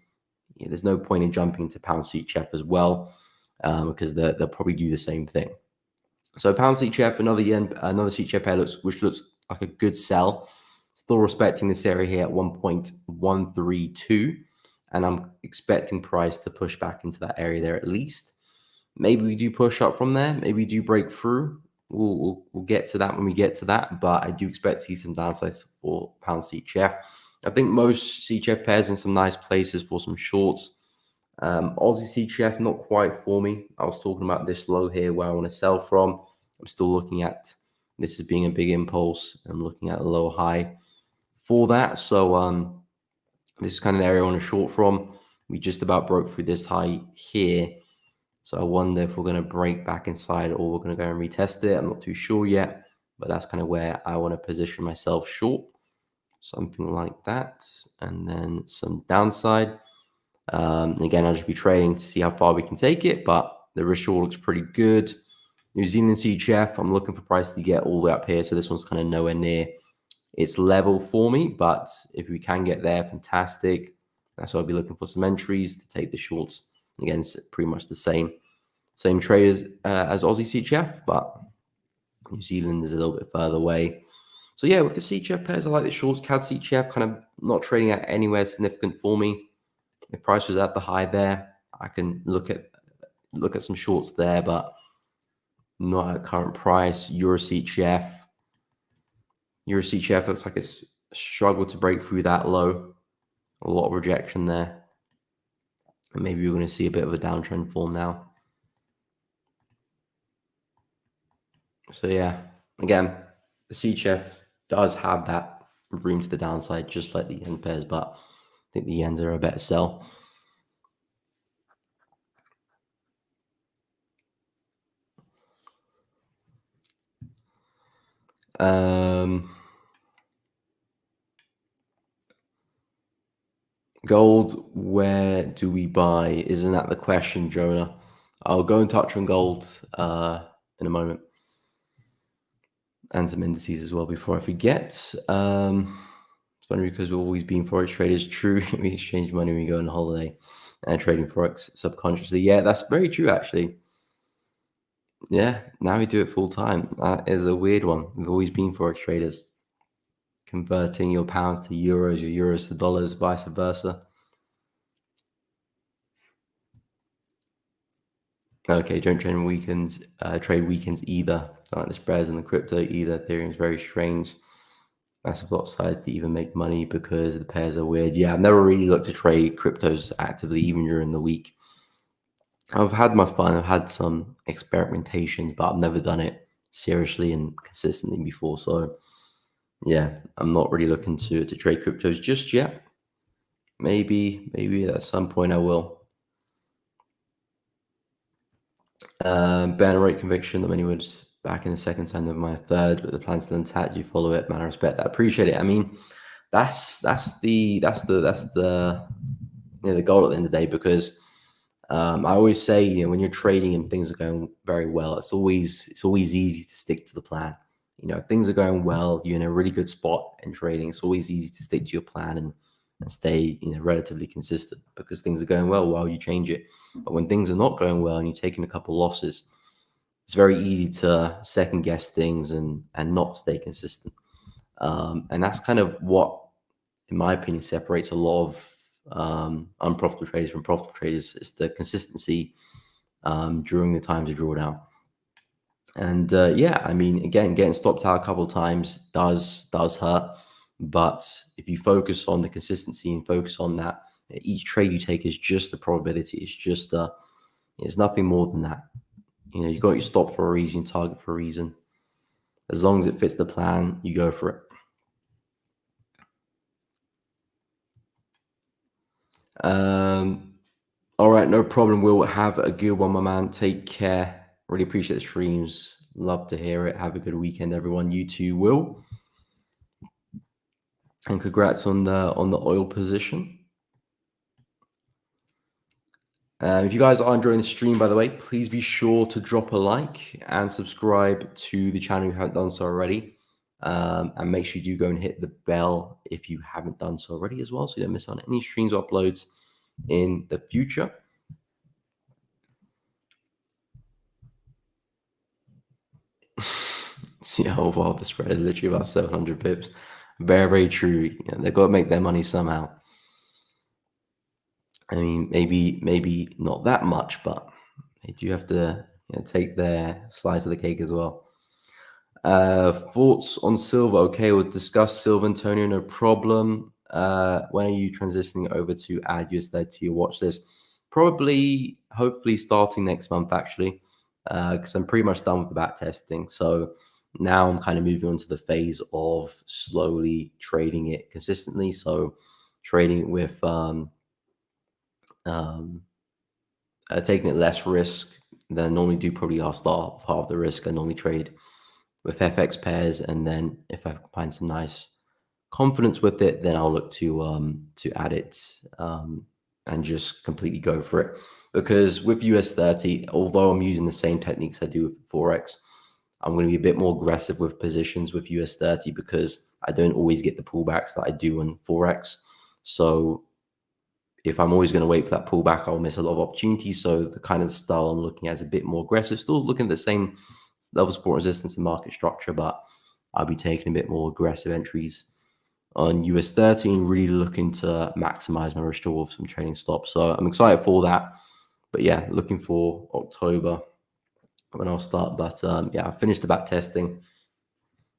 there's no point in jumping to pound CHF as well, because they'll probably do the same thing. So pound CHF, another CHF pair which looks like a good sell. Still respecting this area here at 1.132, and I'm expecting price to push back into that area there at least. Maybe we do push up from there. Maybe we do break through. We'll get to that when we get to that, but I do expect to see some downsides for pound CHF. I think most CHF pairs in some nice places for some shorts. Aussie CHF, not quite for me. I was talking about this low here where I want to sell from. I'm still looking at this as being a big impulse. I'm looking at a low high for that. So this is kind of the area I want to short from. We just about broke through this high here. So I wonder if we're going to break back inside or we're going to go and retest it. I'm not too sure yet, but that's kind of where I want to position myself short. Something like that. And then some downside. Again, I'll just be trading to see how far we can take it, but the risk short looks pretty good. New Zealand CHF, I'm looking for price to get all the way up here. So this one's kind of nowhere near its level for me, but if we can get there, fantastic. That's why I'll be looking for some entries to take the shorts. Again, it's pretty much the same traders as Aussie CHF, but New Zealand is a little bit further away. So yeah, with the CHF pairs, I like the shorts. CAD CHF kind of not trading at anywhere significant for me. If price was at the high there, I can look at some shorts there, but not at current price. Euro CHF looks like it's struggled to break through that low. A lot of rejection there. And maybe we're going to see a bit of a downtrend form now. So yeah, again, the CHF does have that room to the downside, just like the yen pairs, but I think the yens are a better sell. Gold, where do we buy? Isn't that the question, Jonah? I'll go and touch on gold in a moment. And some indices as well before I forget. It's funny because we've always been Forex traders. True, we exchange money when we go on holiday and trading Forex subconsciously. Yeah, that's very true, actually. Yeah, now we do it full time. That is a weird one. We've always been Forex traders. Converting your pounds to euros, your euros to dollars, vice versa. Okay, don't trade weekends either. Don't like the spreads in the crypto either. Ethereum is very strange. Massive lot size to even make money because the pairs are weird. Yeah, I've never really looked to trade cryptos actively, even during the week. I've had my fun. I've had some experimentations, but I've never done it seriously and consistently before. So yeah, I'm not really looking to trade cryptos just yet. Maybe at some point I will. Ban rate conviction that many would back in the second time of my third, but the plan's still intact. You follow it, man. I respect that. Appreciate it. I mean, that's the the goal at the end of the day, because I always say, when you're trading and things are going very well, it's always easy to stick to the plan. If things are going well, you're in a really good spot in trading. It's always easy to stick to your plan and stay relatively consistent, because things are going well while you change it. But when things are not going well and you're taking a couple losses, it's very easy to second guess things and not stay consistent. And that's kind of what, in my opinion, separates a lot of unprofitable traders from profitable traders. Is the consistency during the times of drawdown. And yeah, I mean, again, getting stopped out a couple of times does hurt. But if you focus on the consistency and focus on that, each trade you take is just a probability. It's nothing more than that. You got your stop for a reason, target for a reason. As long as it fits the plan, you go for it. All right, no problem. We'll have a good one, my man. Take care. Really appreciate the streams. Love to hear it. Have a good weekend, everyone. You too, Will. And congrats on the oil position. If you guys are enjoying the stream, by the way, please be sure to drop a like and subscribe to the channel if you haven't done so already. And make sure you do go and hit the bell if you haven't done so already as well, so you don't miss on any streams or uploads in the future. See how well the spread is literally about 700 pips. Very, very true. They've got to make their money somehow. I mean, maybe not that much, but they do have to take their slice of the cake as well. Thoughts on silver? Okay, we'll discuss silver, Antonio. No problem. When are you transitioning over to add USD to your watch list? Probably, hopefully, starting next month actually, because I'm pretty much done with the back testing. So now I'm kind of moving on to the phase of slowly trading it consistently. So trading it with taking it less risk than I normally do. Probably I'll start half of the risk. I normally trade with FX pairs, and then if I find some nice confidence with it, then I'll look to add it and just completely go for it. Because with US30, although I'm using the same techniques I do with Forex, I'm going to be a bit more aggressive with positions with US30 because I don't always get the pullbacks that I do on Forex. So if I'm always going to wait for that pullback, I'll miss a lot of opportunities. So the kind of style I'm looking at is a bit more aggressive, still looking at the same level of support resistance and market structure, but I'll be taking a bit more aggressive entries on US30 and really looking to maximize my risk reward from trading stops. So I'm excited for that. But yeah, looking for October when I'll start. But yeah, I finished the back testing.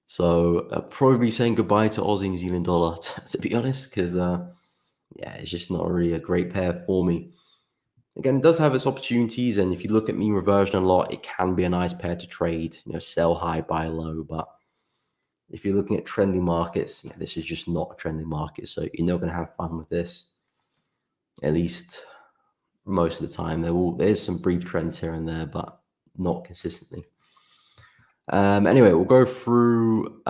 So I'll probably be saying goodbye to Aussie New Zealand dollar, to be honest, because yeah, it's just not really a great pair for me. Again, it does have its opportunities, and if you look at mean reversion a lot, it can be a nice pair to trade, sell high, buy low. But if you're looking at trending markets, this is just not a trending market. So you're not going to have fun with this, at least most of the time. There's some brief trends here and there, but not consistently. Anyway, we'll go through.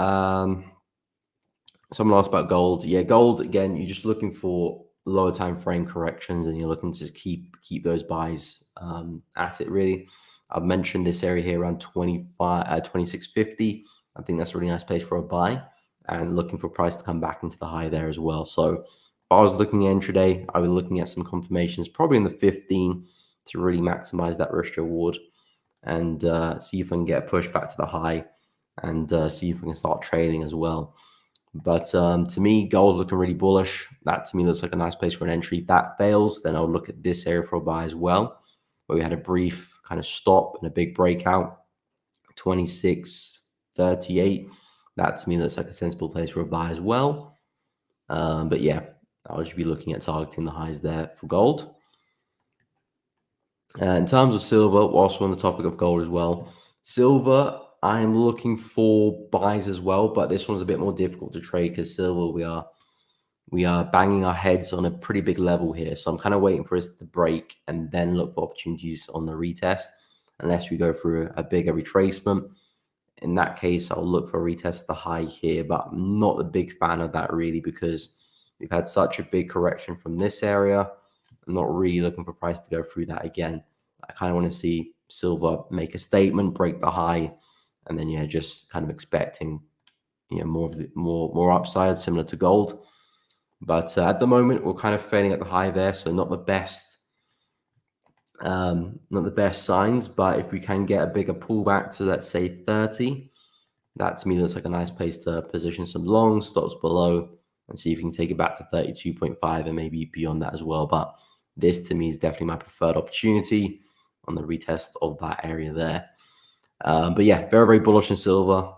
Someone asked about gold. Yeah, gold, again, you're just looking for lower time frame corrections, and you're looking to keep those buys at it, really. I've mentioned this area here around 2650. I think that's a really nice place for a buy, and looking for price to come back into the high there as well. So if I was looking at intraday, I would be looking at some confirmations probably in the 15 to really maximize that risk reward and see if I can get a push back to the high and see if we can start trading as well. But to me, gold's looking really bullish. That to me looks like a nice place for an entry. If that fails, then I'll look at this area for a buy as well, where we had a brief kind of stop and a big breakout, 26.38. That to me looks like a sensible place for a buy as well. But yeah, I would be looking at targeting the highs there for gold. In terms of silver, whilst we're on the topic of gold as well, silver, I'm looking for buys as well, but this one's a bit more difficult to trade because silver, we are banging our heads on a pretty big level here. So I'm kind of waiting for us to break and then look for opportunities on the retest, unless we go through a bigger retracement. In that case, I'll look for a retest of the high here, but I'm not a big fan of that really because we've had such a big correction from this area. I'm not really looking for price to go through that again. I kind of want to see silver make a statement, break the high, and then just kind of expecting more upside similar to gold. But at the moment, we're kind of failing at the high there, so not the best signs. But if we can get a bigger pullback to, let's say, 30, that to me looks like a nice place to position some long stops below and see if we can take it back to 32.5 and maybe beyond that as well. But this to me is definitely my preferred opportunity on the retest of that area there. But yeah, very, very bullish in silver.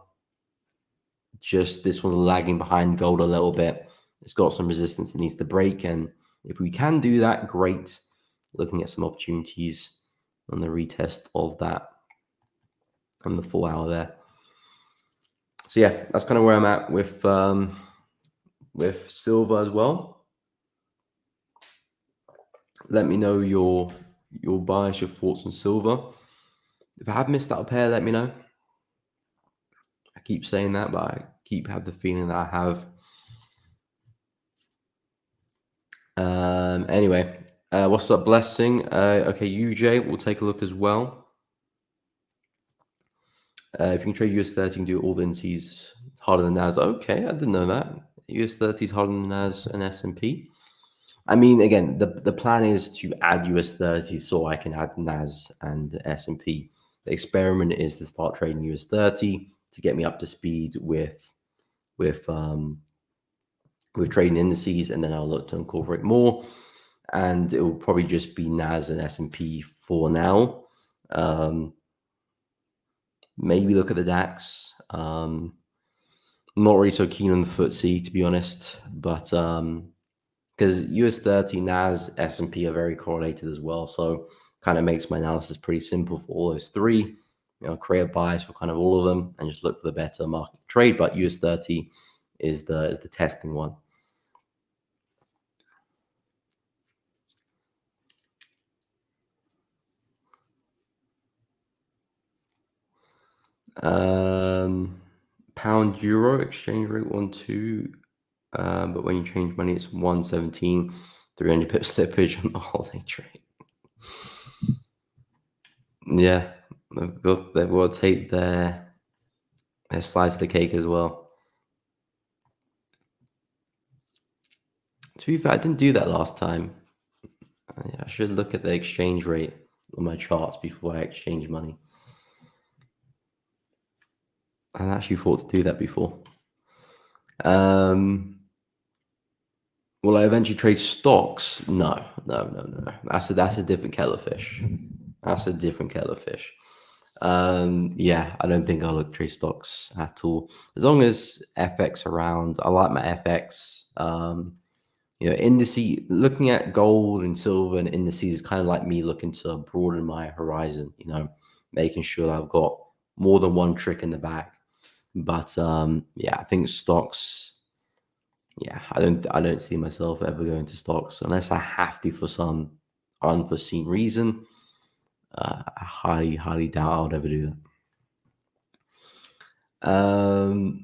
Just this one's lagging behind gold a little bit. It's got some resistance it needs to break. And if we can do that, great. Looking at some opportunities on the retest of that on the 4 hour there. So yeah, that's kind of where I'm at with silver as well. Let me know your bias, your thoughts on silver. If I have missed out a pair, let me know. I keep saying that, but I have the feeling that I have. Anyway, what's up, Blessing? Okay, UJ, we'll take a look as well. If you can trade US 30, you can do all the indices harder than NAS. Okay, I didn't know that. US 30 is harder than NAS and S&P. I mean, again, the plan is to add US 30 so I can add NAS and S&P. The experiment is to start trading US 30 to get me up to speed with trading indices, and then I'll look to incorporate more. And it will probably just be NAS and S&P for now. Maybe look at the DAX. Not really so keen on the FTSE, to be honest, but because US 30, NAS, S&P are very correlated as well, so kind of makes my analysis pretty simple for all those three. Create a bias for kind of all of them and just look for the better market trade. But US 30 is the testing one. Pound euro exchange rate 1.2, but when you change money, it's 1.17. 300 pip slippage on the holiday trade. Yeah, they will take their slice of the cake as well. To be fair, I didn't do that last time. I should look at the exchange rate on my charts before I exchange money. I actually thought to do that before. Will I eventually trade stocks? No. That's a different kettle of fish. That's a different kettle of fish. Yeah, I don't think I'll look trade stocks at all. As long as FX around, I like my FX. Indices, looking at gold and silver and indices is kind of like me looking to broaden my horizon, making sure that I've got more than one trick in the bag. But yeah, I think stocks, yeah, I don't see myself ever going to stocks unless I have to for some unforeseen reason. I highly doubt I would ever do that.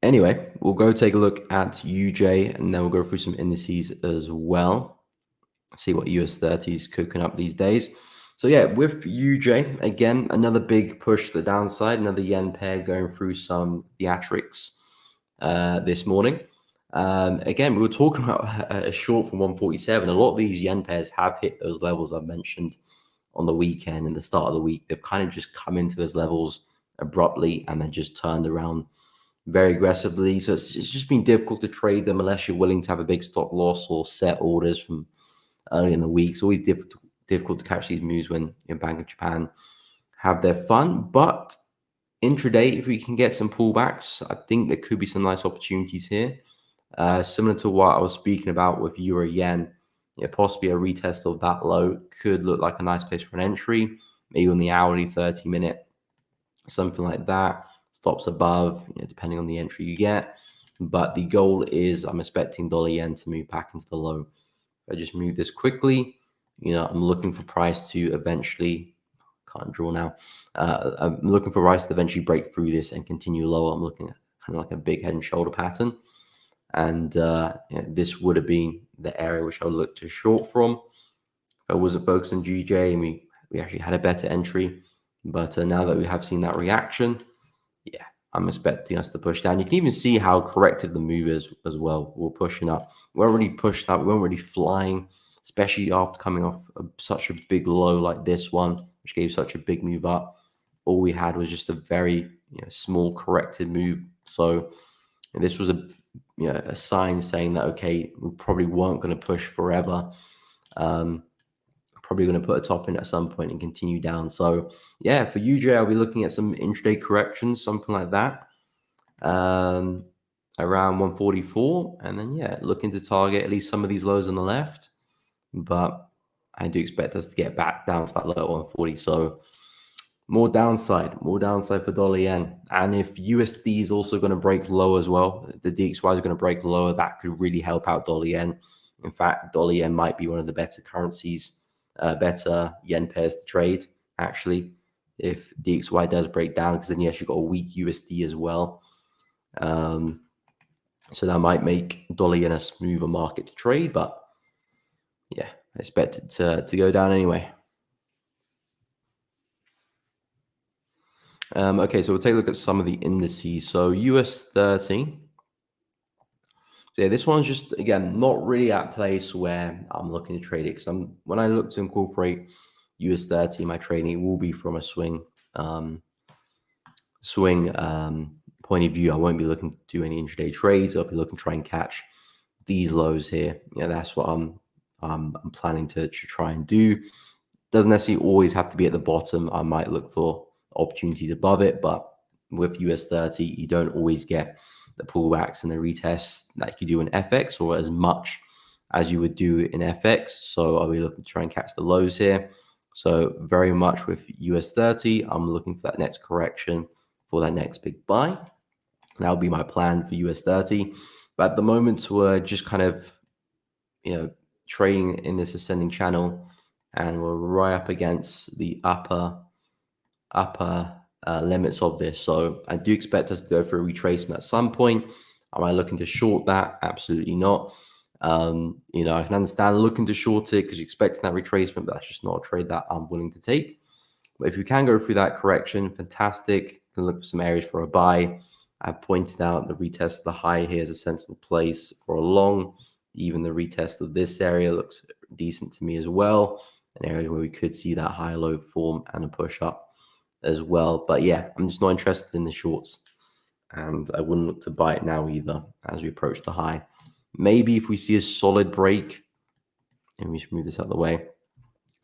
Anyway, we'll go take a look at UJ and then we'll go through some indices as well. See what US 30 is cooking up these days. So yeah, with UJ, again, another big push to the downside, another yen pair going through some theatrics this morning. Again, we were talking about a short from 147. A lot of these yen pairs have hit those levels I've mentioned on the weekend and the start of the week. They've kind of just come into those levels abruptly and then just turned around very aggressively. So it's just been difficult to trade them unless you're willing to have a big stop loss or set orders from early in the week. It's always difficult to catch these moves when Bank of Japan have their fun. But intraday, if we can get some pullbacks, I think there could be some nice opportunities here. Similar to what I was speaking about with Euro Yen, possibly a retest of that low could look like a nice place for an entry, maybe on the hourly 30-minute, something like that. Stops above, depending on the entry you get. But the goal is I'm expecting dollar yen to move back into the low. If I just move this quickly, I'm looking for price to eventually, can't draw now. I'm looking for price to eventually break through this and continue lower. I'm looking at kind of like a big head and shoulder pattern. And this would have been the area which I would look to short from. If I wasn't focused on GJ and we actually had a better entry. But now that we have seen that reaction, yeah, I'm expecting us to push down. You can even see how corrective the move is as well. We're pushing up. We weren't really pushing up. We weren't really flying, especially after coming off such a big low like this one, which gave such a big move up. All we had was just a very small corrected move. So this was a sign saying that, okay, we probably weren't going to push forever. Probably going to put a top in at some point and continue down. So yeah, for UJ, I'll be looking at some intraday corrections, something like that, around 144. And then, looking to target at least some of these lows on the left. But I do expect us to get back down to that low at 140. So more downside for dollar yen. And if USD is also going to break low as well, the DXY is going to break lower, that could really help out dollar yen. In fact, dollar yen might be one of the better currencies, better yen pairs to trade, actually, if DXY does break down, because then yes, you've got a weak USD as well. So that might make dollar yen a smoother market to trade, but yeah, I expect it to go down anyway. Okay, so we'll take a look at some of the indices. So US 30. So yeah, this one's just, again, not really at a place where I'm looking to trade it, because when I look to incorporate US 30 in my trading, it will be from a swing point of view. I won't be looking to do any intraday trades. I'll be looking to try and catch these lows here. That's what I'm planning to try and do. Doesn't necessarily always have to be at the bottom. I might look for opportunities above it, but with US 30, you don't always get the pullbacks and the retests like you do in FX, or as much as you would do in FX. So I'll be looking to try and catch the lows here. So very much with US 30, I'm looking for that next correction for that next big buy. That'll be my plan for US 30. But at the moment, we're just kind of, trading in this ascending channel, and we're right up against the upper limits of this. So I do expect us to go for a retracement at some point. Am I looking to short that? Absolutely not. I can understand looking to short it because you're expecting that retracement, but that's just not a trade that I'm willing to take. But if you can go through that correction, fantastic. You can look for some areas for a buy. I've pointed out the retest of the high here is a sensible place for a long. Even the retest of this area looks decent to me as well. An area where we could see that high low form and a push up as well. But yeah, I'm just not interested in the shorts, and I wouldn't look to buy it now either as we approach the high. Maybe if we see a solid break, and we should move this out of the way.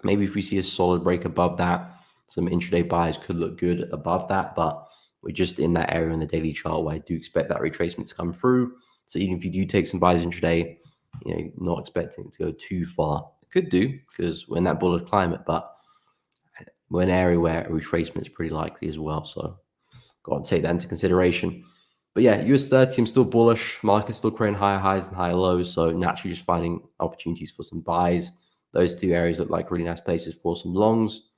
Maybe if we see a solid break above that, some intraday buys could look good above that, but we're just in that area in the daily chart where I do expect that retracement to come through. So even if you do take some buys intraday, not expecting it to go too far. It could do, because we're in that bullish climate, but we're in an area where a retracement is pretty likely as well. So got to take that into consideration. But yeah, US 30, I'm still bullish. Market's still creating higher highs and higher lows. So naturally just finding opportunities for some buys. Those two areas look like really nice places for some longs,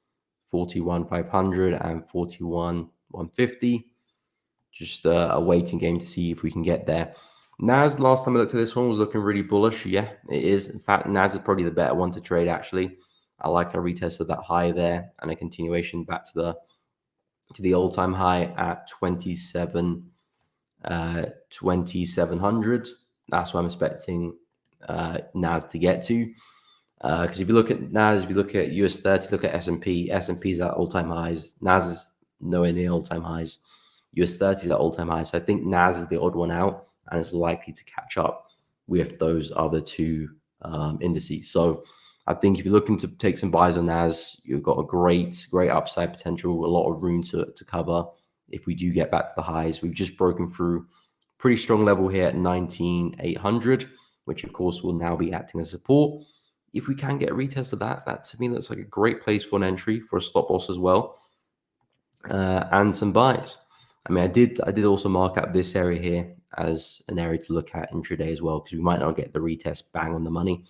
41,500 and 41,150. Just a waiting game to see if we can get there. NAS, last time I looked at this one, was looking really bullish. Yeah, it is. In fact, NAS is probably the better one to trade, actually. I like a retest of that high there and a continuation back to the all-time high at 2,700. That's what I'm expecting NAS to get to. Because if you look at NAS, if you look at US 30, look at S&P. S&P's at all-time highs. NAS is nowhere near all-time highs. US 30 is at all-time highs. So I think NAS is the odd one out and is likely to catch up with those other two indices. So I think if you're looking to take some buys on NAS, you've got a great upside potential, a lot of room to cover if we do get back to the highs. We've just broken through pretty strong level here at 19,800, which of course will now be acting as support. If we can get a retest of that, that to me looks like a great place for an entry, for a stop loss as well, and some buys. I mean, I did also mark out this area here as an area to look at intraday as well, because we might not get the retest bang on the money.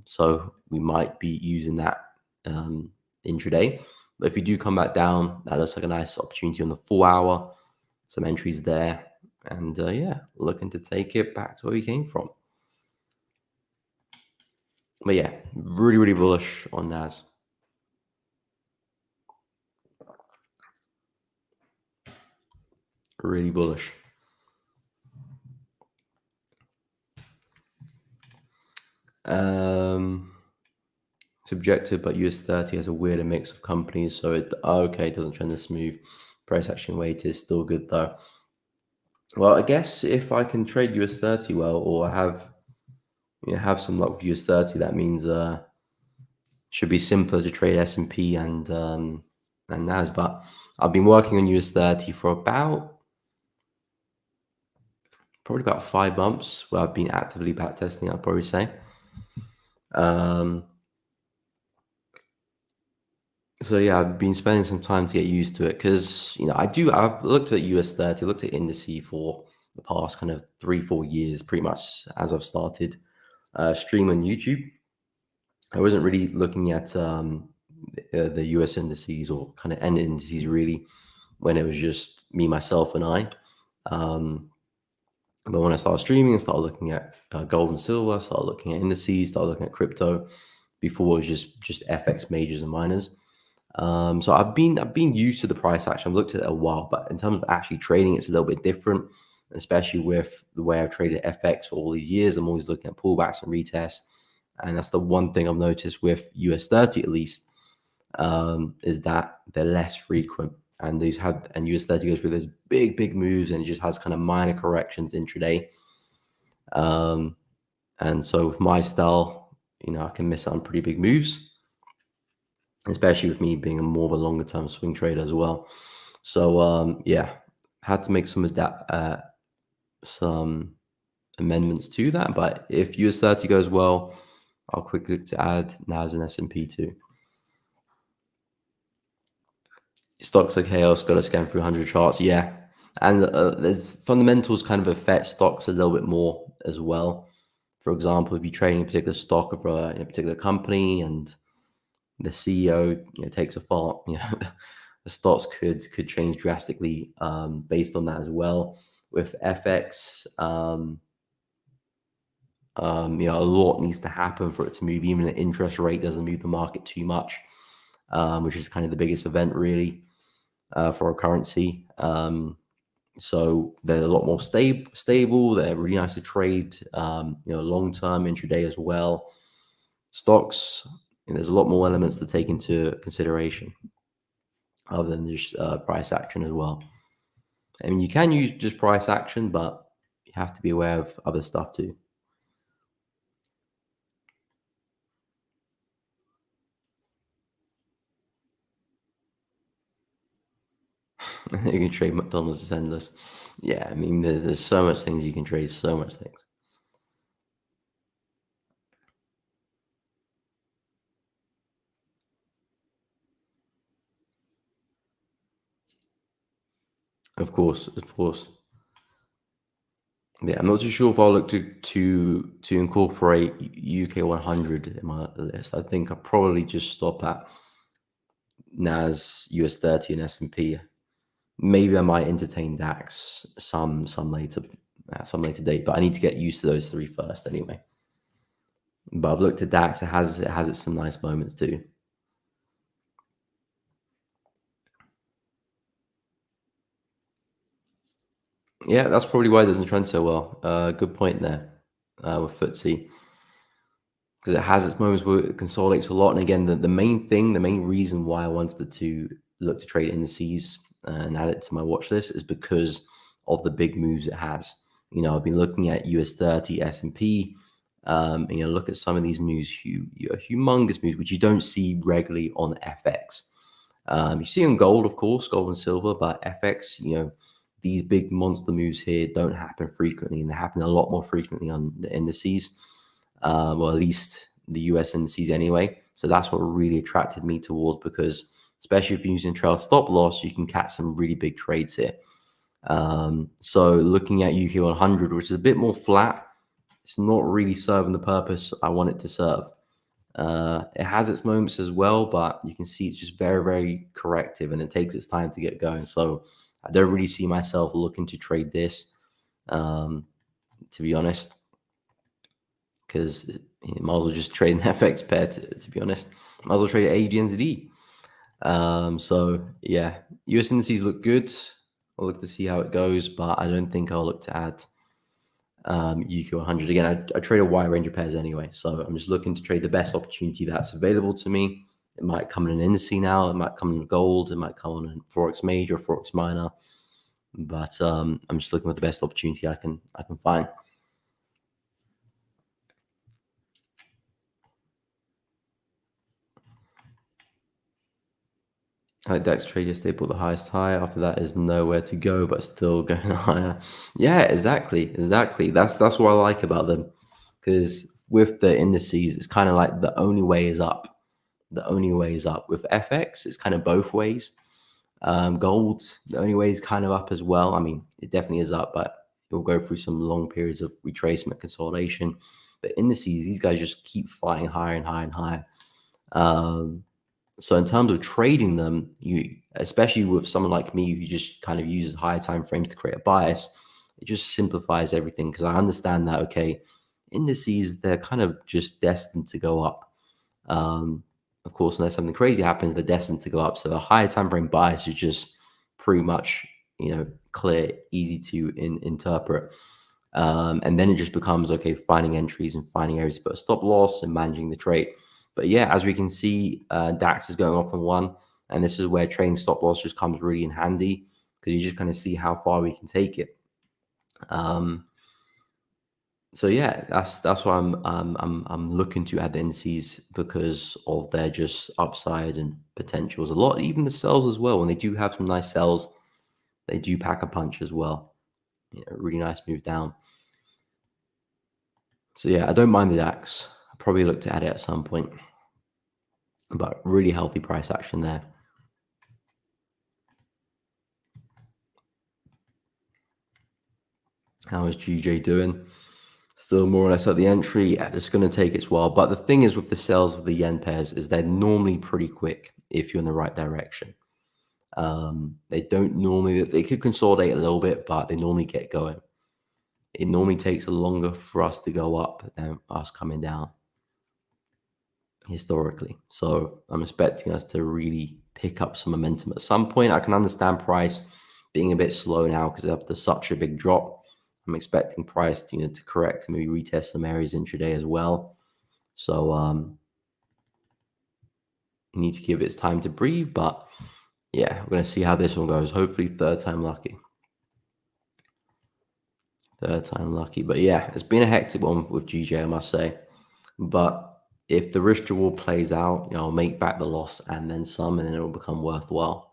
So we might be using that intraday. But if you do come back down, that looks like a nice opportunity on the 4 hour. Some entries there. And yeah, looking to take it back to where we came from. But yeah, really, really bullish on NAS. Really bullish. Subjective, but US30 has a weirder mix of companies, so it doesn't trend this smooth. Price action weight is still good though. Well, I guess if I can trade US30 well, or have some luck with US30, that means should be simpler to trade S&P and NAS. But I've been working on US30 for probably about 5 months, where I've been actively backtesting, I'd probably say. So yeah, I've been spending some time to get used to it, because I've looked at US30, looked at indices for the past kind of 3-4 years, pretty much as I've started streaming on YouTube. I wasn't really looking at the US indices or kind of end indices really, when it was just me, myself, and I. But when I started streaming and started looking at gold and silver, started looking at indices, started looking at crypto, before it was just FX majors and minors. So I've been used to the price action. I've looked at it a while, but in terms of actually trading, it's a little bit different, especially with the way I've traded FX for all these years. I'm always looking at pullbacks and retests. And that's the one thing I've noticed with US30 at least, is that they're less frequent. And US30 goes through those big moves, and it just has kind of minor corrections intraday. And so with my style, I can miss out on pretty big moves, especially with me being more of a longer term swing trader as well. So yeah, had to make some amendments to that. But if US30 goes well, I'll quickly look to add NAS and S&P too. Stocks like chaos, got to scan through 100 charts. Yeah. And there's fundamentals kind of affect stocks a little bit more as well. For example, if you're trading a particular stock of a particular company and the CEO takes a fart, the stocks could change drastically based on that as well. With FX, a lot needs to happen for it to move. Even an interest rate doesn't move the market too much, which is kind of the biggest event really for a currency. So they're a lot more stable. They're really nice to trade, long term, intraday as well. Stocks, there's a lot more elements to take into consideration other than just price action as well. I mean, you can use just price action, but you have to be aware of other stuff too. You can trade McDonald's, it's endless. Yeah, I mean, there's so much things you can trade, so much things. Of course. Yeah, I'm not too sure if I'll look to incorporate UK 100 in my list. I think I'll probably just stop at NAS, US30, and S&P. Maybe I might entertain DAX some later date, but I need to get used to those three first anyway. But I've looked at DAX; it has some nice moments too. Yeah, that's probably why it doesn't trend so well. Good point there with FTSE, because it has its moments where it consolidates a lot. And again, the main reason why I wanted to look to trade indices and add it to my watch list is because of the big moves it has. I've been looking at US30, S&P, Look at some of these moves, humongous moves, which you don't see regularly on FX. You see on gold, of course, gold and silver, but FX, these big monster moves here don't happen frequently, and they happen a lot more frequently on the indices, or at least the US indices anyway. So that's what really attracted me towards, because especially if you're using trail stop loss, you can catch some really big trades here. So looking at UK 100, which is a bit more flat, it's not really serving the purpose I want it to serve. It has its moments as well, but you can see it's just very, very corrective, and it takes its time to get going. So I don't really see myself looking to trade this, to be honest, because you might as well just trade an FX pair, to be honest. Might as well trade AUD NZD. So yeah, US indices look good. I'll look to see how it goes, but I don't think I'll look to add UK 100 again. I trade a wide range of pairs anyway, so I'm just looking to trade the best opportunity that's available to me. It might come in an indice now, it might come in gold, it might come on a Forex major, Forex minor, but I'm just looking at the best opportunity I can find. Like DAX trade yesterday bought the highest high. After that is nowhere to go, but still going higher. Yeah, exactly. That's what I like about them, because with the indices, it's kind of like the only way is up. The only way is up. With FX, it's kind of both ways. Gold, the only way is kind of up as well. I mean, it definitely is up, but it will go through some long periods of retracement, consolidation. But indices, these guys just keep flying higher and higher and higher. So in terms of trading them, especially with someone like me who just kind of uses higher time frames to create a bias, it just simplifies everything, because I understand that, okay, indices, they're kind of just destined to go up. Of course, unless something crazy happens, they're destined to go up. So a higher time frame bias is just pretty much, clear, easy to interpret. And then it just becomes, okay, finding entries and finding areas to put a stop loss and managing the trade. But yeah, as we can see, DAX is going off on one, and this is where trading stop loss just comes really in handy, because you just kind of see how far we can take it. So yeah, that's why I'm looking to add the indices, because of their just upside and potentials a lot. Even the sells as well, when they do have some nice sells, they do pack a punch as well. Really nice move down. So yeah, I don't mind the DAX. I'll probably look to add it at some point, but really healthy price action there. How is GJ doing? Still more or less at the entry. Yeah, this is going to take its while. But the thing is with the sales of the yen pairs is they're normally pretty quick if you're in the right direction. They don't normally, they could consolidate a little bit, but they normally get going. It normally takes longer for us to go up than us coming down historically. So I'm expecting us to really pick up some momentum at some point. I can understand price being a bit slow now because after such a big drop. I'm expecting price to, to correct and maybe retest some areas intraday as well. So you need to give it its time to breathe. But yeah, we're going to see how this one goes. Hopefully third time lucky. Third time lucky. But yeah, it's been a hectic one with GJ, I must say. But if the risk reward plays out, I'll make back the loss and then some, and then it will become worthwhile.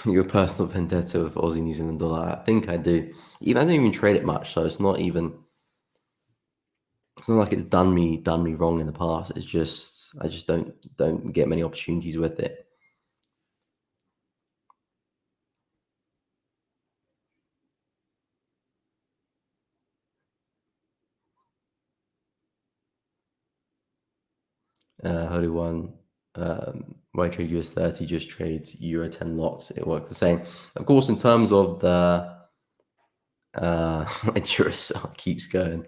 Your personal vendetta with Aussie New Zealand dollar. I think I do. I don't even trade it much, so it's not like it's done me wrong in the past. It's just I just don't get many opportunities with it. Holy one. Why trade US 30 just trades Euro 10 lots? It works the same. Of course, in terms of the Duracell keeps going.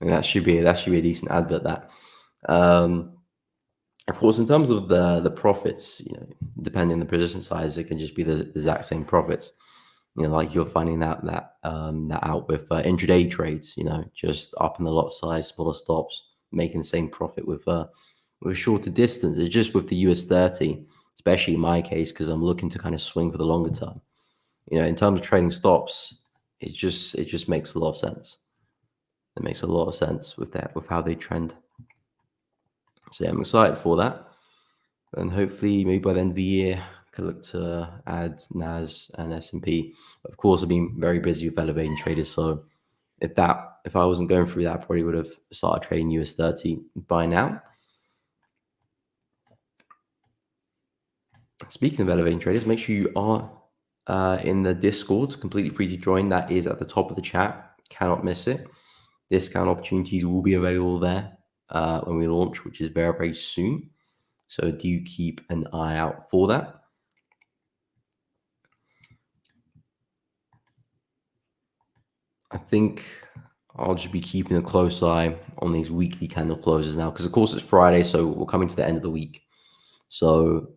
I mean, that should be a decent advert. That of course, in terms of the profits, depending on the position size, it can just be the exact same profits. Like you're finding that out with intraday trades. Just up in the lot size, smaller stops, making the same profit with a shorter distance. It's just with the US 30, especially in my case, because I'm looking to kind of swing for the longer term. in terms of trading stops, it just makes a lot of sense. It makes a lot of sense with how they trend. So yeah, I'm excited for that. And hopefully maybe by the end of the year, I could look to add NAS and S&P. Of course, I've been very busy with elevating traders. So if I wasn't going through that, I probably would have started trading US 30 by now. Speaking of elevating traders, make sure you are in the Discord. It's completely free to join. That is at the top of the chat. Cannot miss it. Discount opportunities will be available there when we launch, which is very, very soon. So do keep an eye out for that. I think I'll just be keeping a close eye on these weekly candle closes now, because of course it's Friday, so we're coming to the end of the week. So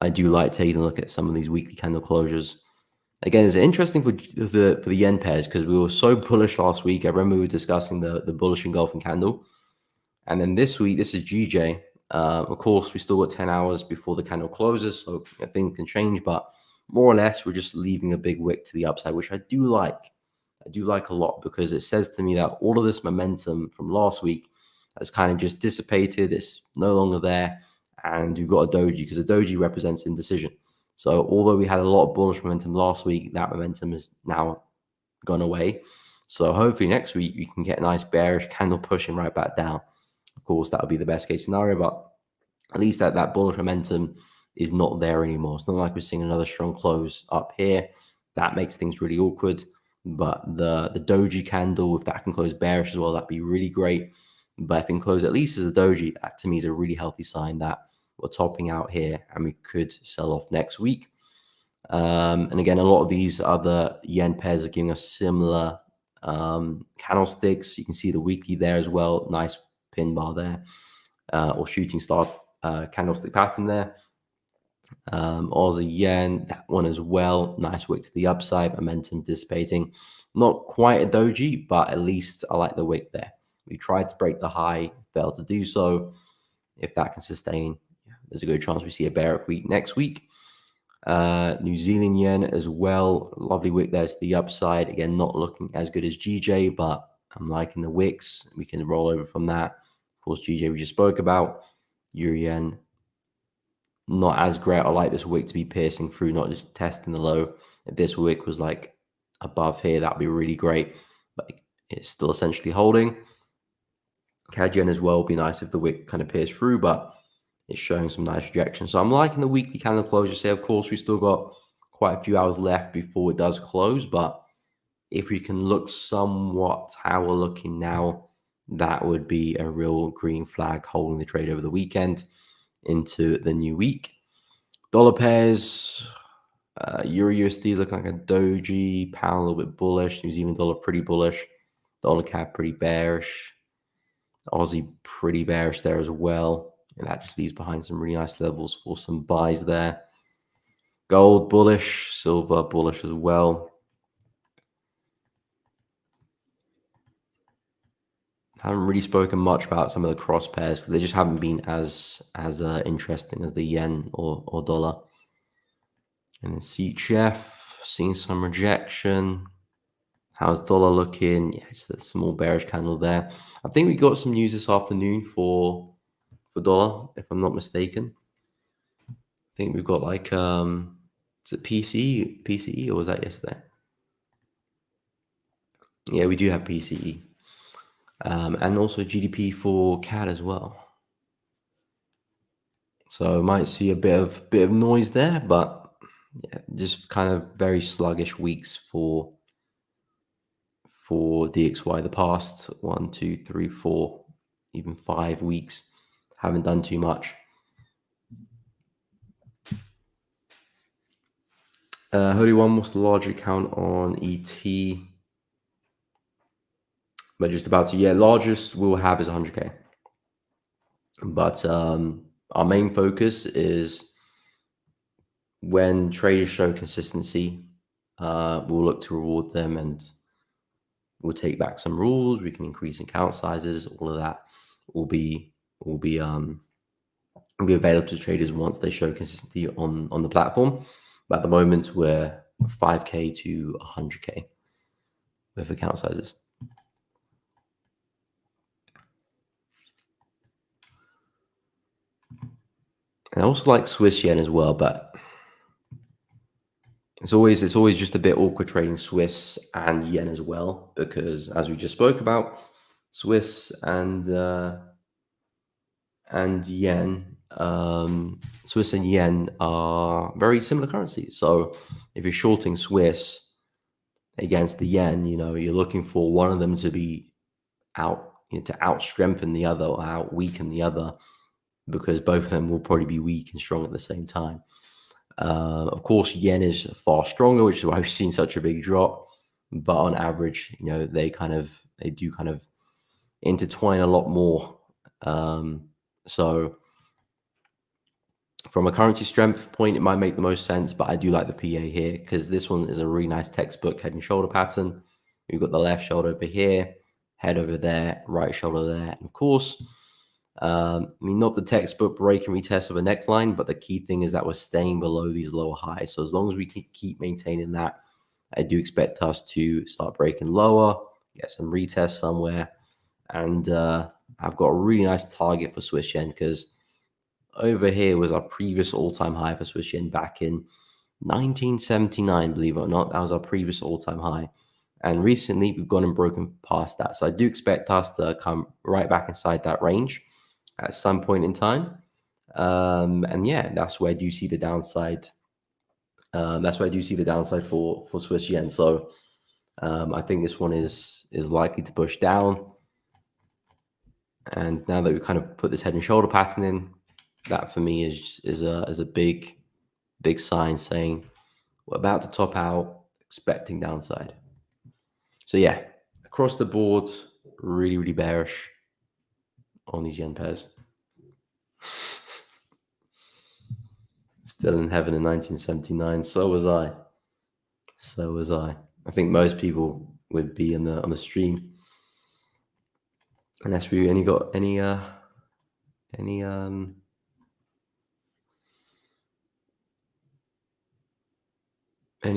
I do like taking a look at some of these weekly candle closures. Again, it's interesting for the yen pairs, because we were so bullish last week. I remember we were discussing the bullish engulfing candle. And then this week, this is GJ. Of course, we still got 10 hours before the candle closes, so things can change. But more or less, we're just leaving a big wick to the upside, which I do like. I do like a lot, because it says to me that all of this momentum from last week has kind of just dissipated. It's no longer there. And you've got a doji, because a doji represents indecision. So although we had a lot of bullish momentum last week, that momentum has now gone away. So hopefully next week we can get a nice bearish candle pushing right back down. Of course, that would be the best case scenario, but at least that bullish momentum is not there anymore. It's not like we're seeing another strong close up here. That makes things really awkward. But the doji candle, if that can close bearish as well, that'd be really great. But if it can close at least as a doji, that to me is a really healthy sign that we're topping out here and we could sell off next week. And again, a lot of these other yen pairs are giving us similar candlesticks. You can see the weekly there as well. Nice pin bar there, or shooting star candlestick pattern there. Aussie yen, that one as well. Nice wick to the upside, momentum dissipating. Not quite a doji, but at least I like the wick there. We tried to break the high, failed to do so. If that can sustain, there's a good chance we see a bearish week next week. New Zealand yen as well. Lovely wick there to the upside. Again, not looking as good as GJ, but I'm liking the wicks. We can roll over from that. Of course, GJ we just spoke about. Euro yen, not as great. I like this wick to be piercing through, not just testing the low. If this wick was like above here, that'd be really great. But it's still essentially holding. CAD yen as well would be nice if the wick kind of pierced through, but it's showing some nice rejection. So I'm liking the weekly candle closure. Say, of course, we still got quite a few hours left before it does close, but if we can look somewhat how we're looking now, that would be a real green flag holding the trade over the weekend into the new week. Dollar pairs, Euro USD is looking like a doji, pound a little bit bullish, New Zealand dollar pretty bullish, dollar CAD pretty bearish, Aussie pretty bearish there as well. And that just leaves behind some really nice levels for some buys there. Gold bullish, silver bullish as well. Haven't really spoken much about some of the cross pairs because they just haven't been as interesting as the yen or dollar. And then CHF, seeing some rejection. How's dollar looking? Yeah, just a small bearish candle there. I think we got some news this afternoon for dollar, if I'm not mistaken. I think we've got like is it PCE or was that yesterday? Yeah, we do have PCE. And also GDP for CAD as well. So might see a bit of noise there, but yeah, just kind of very sluggish weeks for DXY. The past 1, 2, 3, 4, even 5 weeks haven't done too much. Holy One, what's the larger account on ET? But just about to, yeah, largest we'll have is 100K. But our main focus is when traders show consistency, we'll look to reward them and we'll take back some rules. We can increase account sizes. All of that will be available to traders once they show consistency on the platform. But at the moment, we're 5K to 100K with account sizes. And I also like Swiss yen as well, but it's always just a bit awkward trading Swiss and yen as well, because as we just spoke about, Swiss and yen, Swiss and yen are very similar currencies. So if you're shorting Swiss against the yen, you're looking for one of them to be out, to out strengthen the other or out weaken the other, because both of them will probably be weak and strong at the same time. Of course, yen is far stronger, which is why we've seen such a big drop. But on average, they do kind of intertwine a lot more. So from a currency strength point, it might make the most sense, but I do like the PA here because this one is a really nice textbook head and shoulder pattern. We've got the left shoulder over here, head over there, right shoulder there. And of course, not the textbook break and retest of a neckline, but the key thing is that we're staying below these lower highs. So as long as we keep maintaining that, I do expect us to start breaking lower, get some retest somewhere. And I've got a really nice target for Swiss yen because over here was our previous all-time high for Swiss yen back in 1979, believe it or not. That was our previous all-time high. And recently, we've gone and broken past that. So I do expect us to come right back inside that range at some point in time. And yeah, that's where I do see the downside. That's where I do see the downside for Swiss yen. So I think this one is likely to push down. And now that we kind of put this head and shoulder pattern in, that for me is a big sign saying we're about to top out, expecting downside. So yeah, across the board, really, really bearish on these yen pairs. Still in heaven in 1979. So was I. I think most people would be on the stream, unless we only got any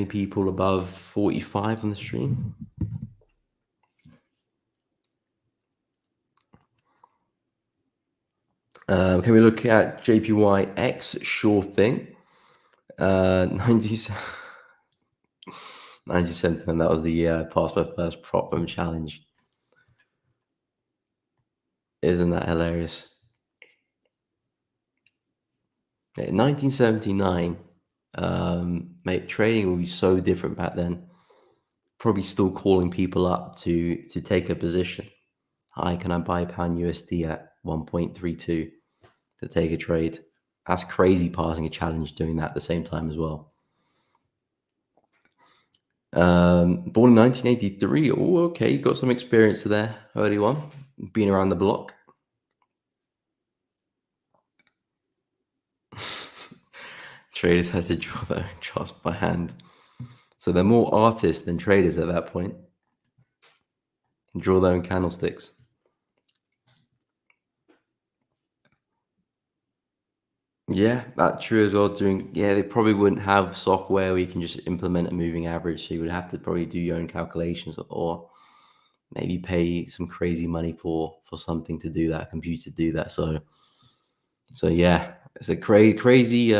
people above 45 on the stream. Can we look at JPYX? Sure thing. 1979, that was the year I passed my first prop firm challenge. Isn't that hilarious? 1979, mate, trading would be so different back then. Probably still calling people up to take a position. Hi, can I buy pound USD at 1.32 to take a trade? That's crazy, passing a challenge doing that at the same time as well. Born in 1983. Oh, okay, got some experience there early on, been around the block. Traders had to draw their own charts by hand. So they're more artists than traders at that point. Draw their own candlesticks. Yeah, that's true as well. They probably wouldn't have software where you can just implement a moving average. So you would have to probably do your own calculations, or maybe pay some crazy money for something to do that, a computer to do that. So yeah, it's a crazy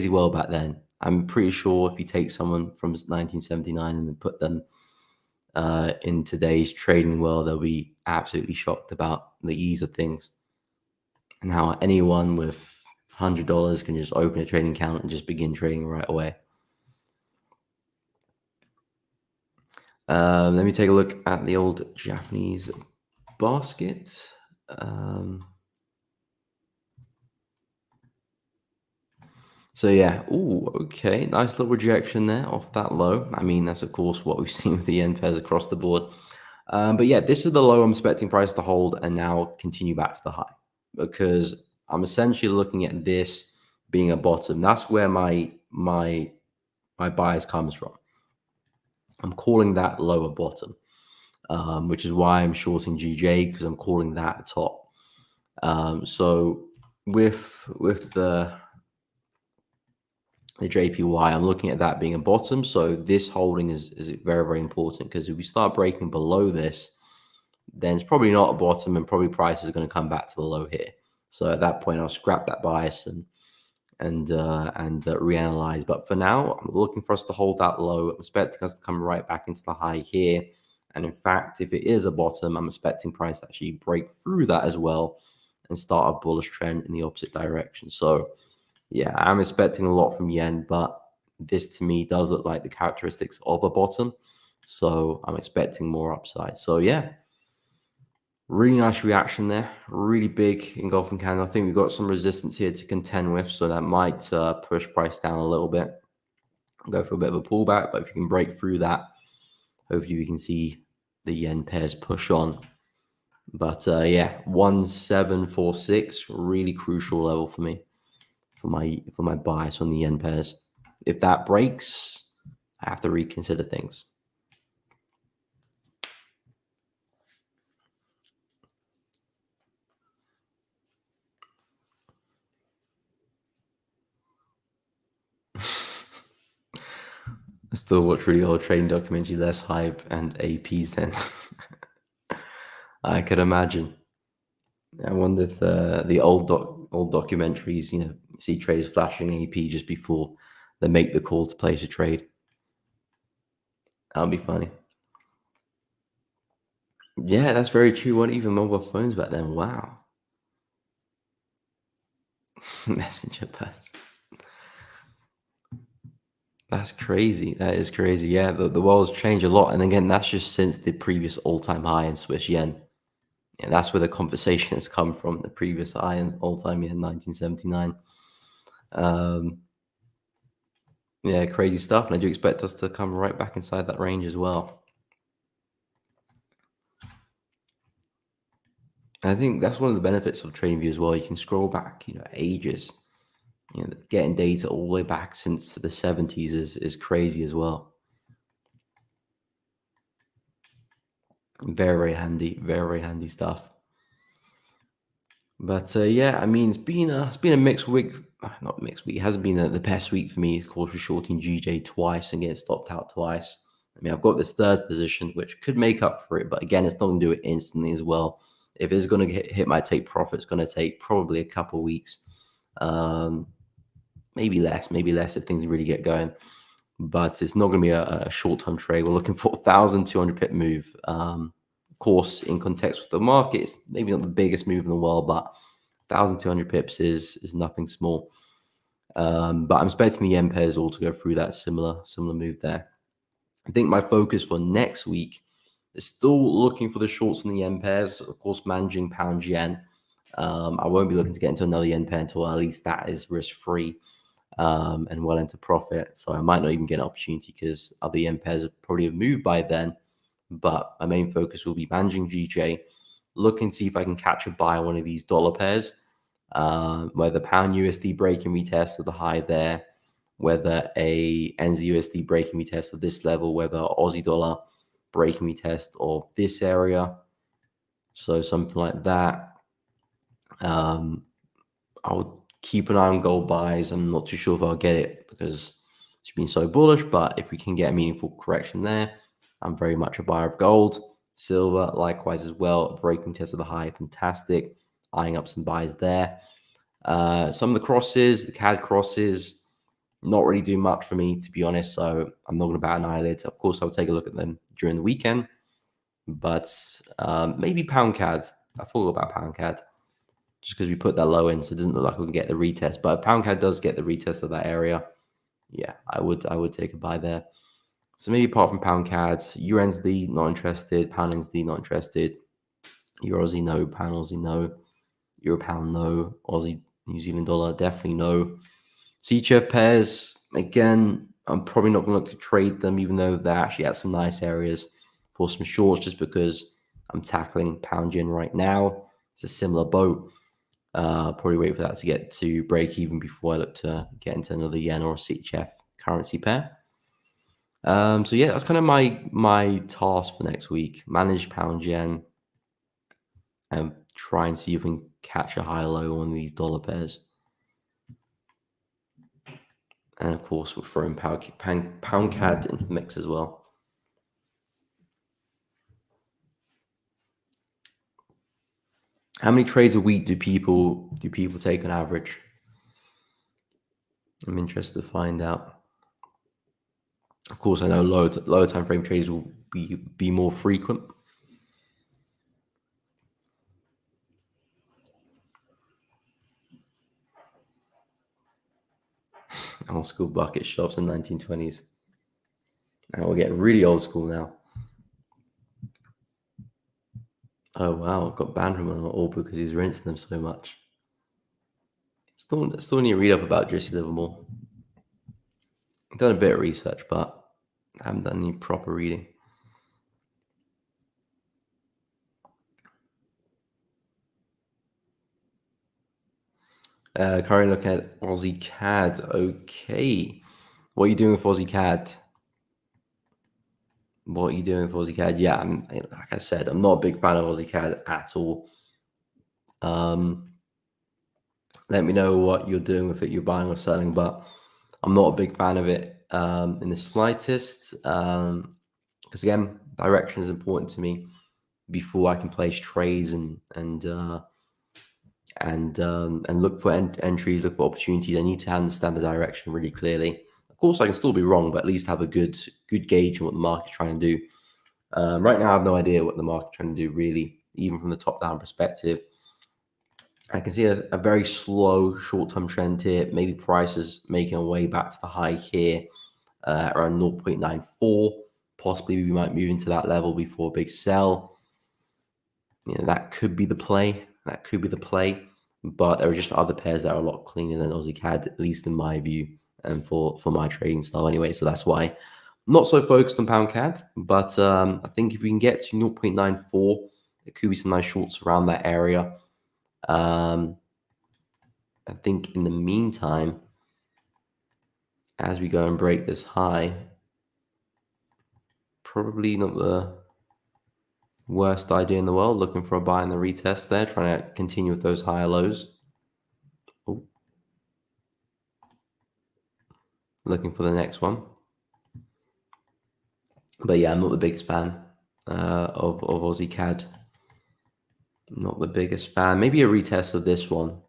world back then. I'm pretty sure if you take someone from 1979 and then put them in today's trading world, they'll be absolutely shocked about the ease of things and how anyone with $100 can just open a trading account and just begin trading right away. Let me take a look at the old Japanese basket. So yeah, okay, nice little rejection there off that low. I mean, that's of course what we've seen with the yen pairs across the board. But yeah, this is the low I'm expecting price to hold and now continue back to the high, because I'm essentially looking at this being a bottom. That's where my bias comes from. I'm calling that lower bottom, which is why I'm shorting GJ, because I'm calling that a top. So with the the JPY, I'm looking at that being a bottom. So this holding is very, very important, because if we start breaking below this, then it's probably not a bottom, and probably price is going to come back to the low here. So at that point, I'll scrap that bias and reanalyze. But for now, I'm looking for us to hold that low. I'm expecting us to come right back into the high here. And in fact, if it is a bottom, I'm expecting price to actually break through that as well and start a bullish trend in the opposite direction. So yeah, I'm expecting a lot from yen, but this to me does look like the characteristics of a bottom. So I'm expecting more upside. So yeah, really nice reaction there. Really big engulfing candle. I think we've got some resistance here to contend with, so that might push price down a little bit. Go for a bit of a pullback, but if you can break through that, hopefully we can see the yen pairs push on. But yeah, 1746, really crucial level for me, for my bias on the yen pairs. If that breaks, I have to reconsider things. I still watch really old trading documentary, less hype and APs then. I could imagine. I wonder if the old documentaries, see traders flashing AP just before they make the call to place a trade. That would be funny. Yeah, that's very true. Weren't even mobile phones back then. Wow. Messenger pads. That's crazy. That is crazy. Yeah, the world's changed a lot. And again, that's just since the previous all-time high in Swiss yen. And that's where the conversation has come from, the previous high in all-time yen, 1979. Yeah, crazy stuff. And I do expect us to come right back inside that range as well. I think that's one of the benefits of TradingView as well. You can scroll back, ages. Getting data all the way back since the 70s is crazy as well. Very, very handy, very, very handy stuff. But yeah, I mean, it's been a mixed week. Not mixed week. It hasn't been the best week for me. Of course, we're shorting GJ twice and getting stopped out twice. I mean, I've got this third position, which could make up for it. But again, it's not going to do it instantly as well. If it's going to hit my take profit, it's going to take probably a couple of weeks. Maybe less if things really get going. But it's not going to be a short-term trade. We're looking for 1,200 pip move. Of course, in context with the market, it's maybe not the biggest move in the world, but 1,200 pips is nothing small. But I'm expecting the yen pairs all to go through that similar move there. I think my focus for next week is still looking for the shorts on the yen pairs. Of course, managing pound yen. I won't be looking to get into another yen pair until at least that is risk-free and well into profit. So I might not even get an opportunity because other yen pairs probably have moved by then. But my main focus will be managing GJ, looking to see if I can catch a buy on one of these dollar pairs, whether pound USD break and retest of the high there, whether a NZ USD break and retest of this level, whether Aussie dollar break and retest of this area. So something like that. I'll keep an eye on gold buys. I'm not too sure if I'll get it because it's been so bullish, but if we can get a meaningful correction there, I'm very much a buyer of gold. Silver, likewise as well. Breaking test of the high, fantastic. Eyeing up some buys there. Some of the crosses, the CAD crosses, not really doing much for me, to be honest. So I'm not going to bat an eyelid. Of course, I'll take a look at them during the weekend. But maybe pound CAD. I forgot about pound CAD just because we put that low in, so it doesn't look like we can get the retest. But if pound CAD does get the retest of that area, yeah, I would take a buy there. So maybe apart from pound CAD, USD not interested, pound NZD not interested, Euro Aussie no, pound Aussie no, Euro pound no, Aussie New Zealand dollar definitely no. CHF pairs, again, I'm probably not going to look to trade them, even though they're actually at some nice areas for some shorts, just because I'm tackling pound yen right now. It's a similar boat. Probably wait for that to get to break even before I look to get into another yen or a CHF currency pair. So yeah, that's kind of my task for next week. Manage pound yen and try and see if we can catch a high low on these dollar pairs. And of course, we're throwing pound CAD into the mix as well. How many trades a week do people take on average? I'm interested to find out. Of course, I know lower time frame trades will be more frequent. Old school bucket shops in 1920s. And we're getting really old school now. Oh wow, got banned from them all because he was rinsing them so much. Still need to read up about Jesse Livermore. I've done a bit of research, but I haven't done any proper reading. Currently looking at Aussie CAD. Okay. What are you doing with Aussie CAD? What are you doing with Aussie CAD? Yeah, like I said, I'm not a big fan of Aussie CAD at all. Let me know what you're doing with it, you're buying or selling, but I'm not a big fan of it in the slightest. Because again, direction is important to me before I can place trades and look for entries, look for opportunities. I need to understand the direction really clearly. Of course, I can still be wrong, but at least have a good gauge on what the market's trying to do. Right now, I have no idea what the market's trying to do, really, even from the top-down perspective. I can see a very slow short-term trend here. Maybe prices making a way back to the high here around 0.94. Possibly we might move into that level before a big sell. That could be the play. But there are just other pairs that are a lot cleaner than Aussie CAD, at least in my view, and for my trading style anyway. So that's why I'm not so focused on pound CAD. But I think if we can get to 0.94, there could be some nice shorts around that area. I think in the meantime, as we go and break this high, probably not the worst idea in the world. Looking for a buy in the retest there, trying to continue with those higher lows. Ooh. Looking for the next one. But yeah, I'm not the biggest fan of Aussie CAD. Not the biggest fan. Maybe a retest of this one,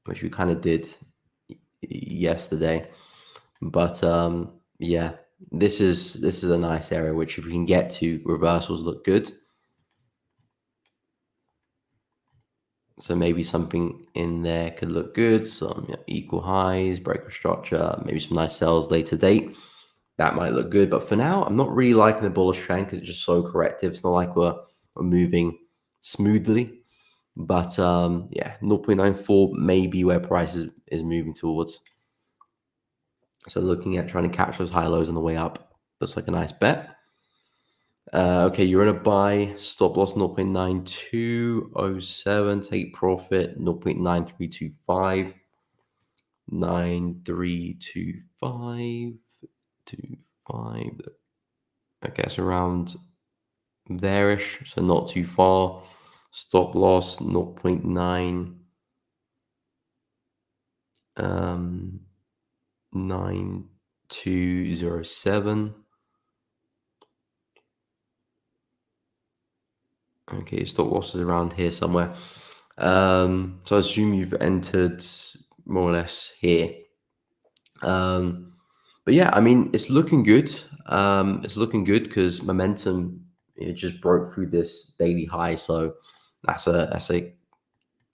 which we kind of did yesterday. But yeah, this is a nice area which, if we can get to, reversals look good. So maybe something in there could look good. Some equal highs, breaker structure, maybe some nice sells later date. That might look good. But for now, I'm not really liking the bullish trend because it's just so corrective. It's not like we're moving smoothly. But yeah, 0.94 may be where price is moving towards. So looking at trying to catch those high lows on the way up, looks like a nice bet. Okay, you're in a buy, stop loss 0.9207, take profit 0.9325, 9325, I guess around there-ish, so not too far. Stop loss 0.9207. Okay, stop loss is around here somewhere. So I assume you've entered more or less here. But yeah, I mean, it's looking good. It's looking good because momentum, it just broke through this daily high. So that's a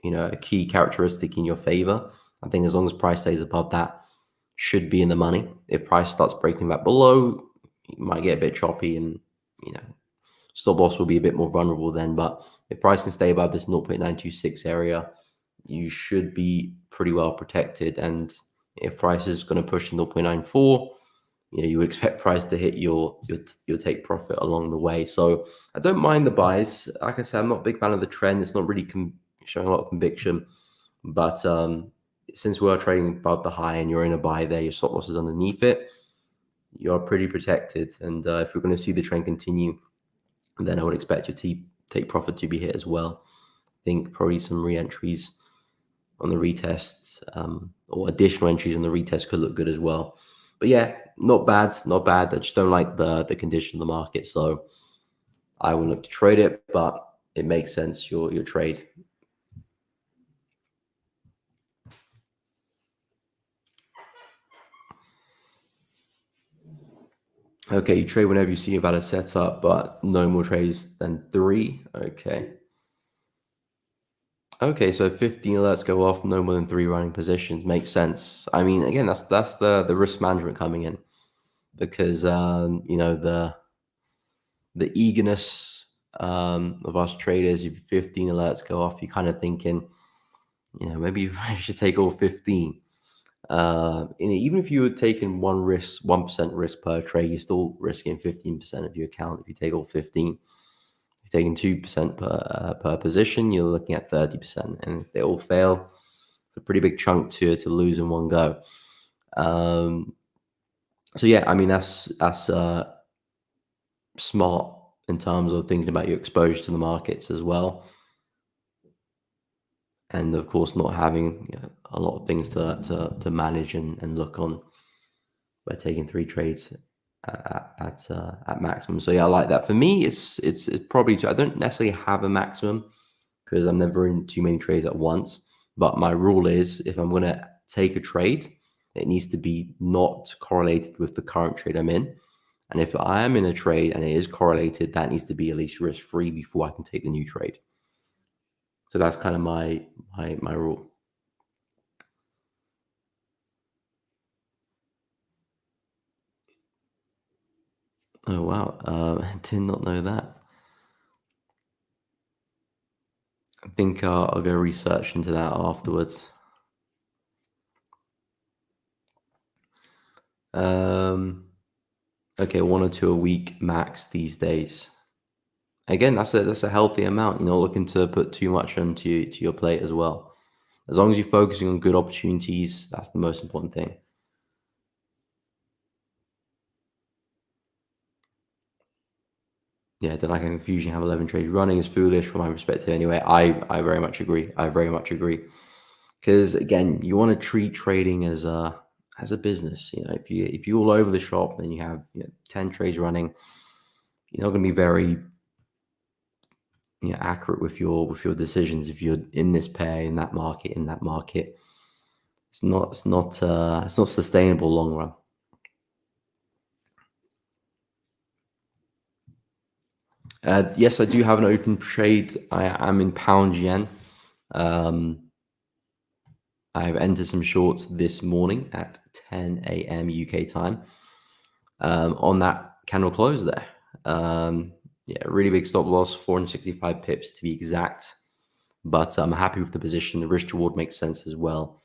a key characteristic in your favor. I think as long as price stays above that, should be in the money. If price starts breaking back below, you might get a bit choppy and stop loss will be a bit more vulnerable then. But if price can stay above this 0.926 area, you should be pretty well protected. And if price is going to push to 0.94, you would expect price to hit your take profit along the way. So I don't mind the buys. Like I said, I'm not a big fan of the trend. It's not really showing a lot of conviction. But since we are trading above the high and you're in a buy there, your stop loss is underneath it, you're pretty protected. And if we're going to see the trend continue, then I would expect your take profit to be hit as well. I think probably some re-entries on the retest, or additional entries on the retest could look good as well. But yeah, not bad, not bad. I just don't like the condition of the market, so I will look to trade it, but it makes sense your trade. Okay, you trade whenever you see a valid setup, but no more trades than 3. Okay. Okay, so 15 alerts go off, no more than 3 running positions. Makes sense. I mean, again, that's the risk management coming in, because the eagerness of us traders. If 15 alerts go off, you're kind of thinking, maybe I should take all 15. Even if you were taking 1% risk per trade, you're still risking 15% of your account. If you take all 15, if you're taking 2% per position, you're looking at 30%. And if they all fail, it's a pretty big chunk to lose in one go. So yeah, I mean that's smart in terms of thinking about your exposure to the markets as well, and of course not having a lot of things to manage and look on by taking 3 trades at maximum. So yeah, I like that. For me, it's probably I don't necessarily have a maximum because I'm never in too many trades at once. But my rule is if I'm going to take a trade, it needs to be not correlated with the current trade I'm in. And if I am in a trade and it is correlated, that needs to be at least risk free before I can take the new trade. So that's kind of my rule. Oh wow, I did not know that. I think I'll go research into that afterwards. Okay, 1 or 2 a week max these days. Again, that's a healthy amount. You're not looking to put too much onto to your plate as well. As long as you're focusing on good opportunities, that's the most important thing. Yeah, don't like a confusion. Have 11 trades running is foolish from my perspective. Anyway, I very much agree. I very much agree. Because again, you want to treat trading as a business. If you're all over the shop and you have 10 trades running, you're not going to be very accurate with your decisions. If you're in this pair, in that market, it's not sustainable long run. Yes, I do have an open trade. I am in pound yen. I've entered some shorts this morning at 10 a.m. UK time. On that candle close there. Yeah, really big stop loss, 465 pips to be exact. But I'm happy with the position. The risk reward makes sense as well.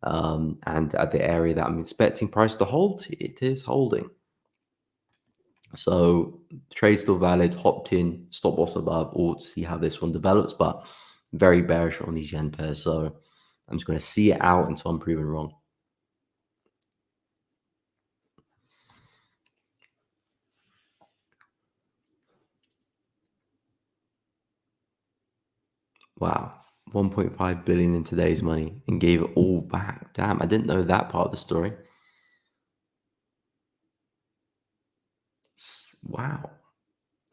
And at the area that I'm expecting price to hold, it is holding. So trade still valid, hopped in, stop loss above, or see how this one develops, but very bearish on these yen pairs. So I'm just going to see it out until I'm proven wrong. Wow. 1.5 billion in today's money and gave it all back. Damn, I didn't know that part of the story. Wow.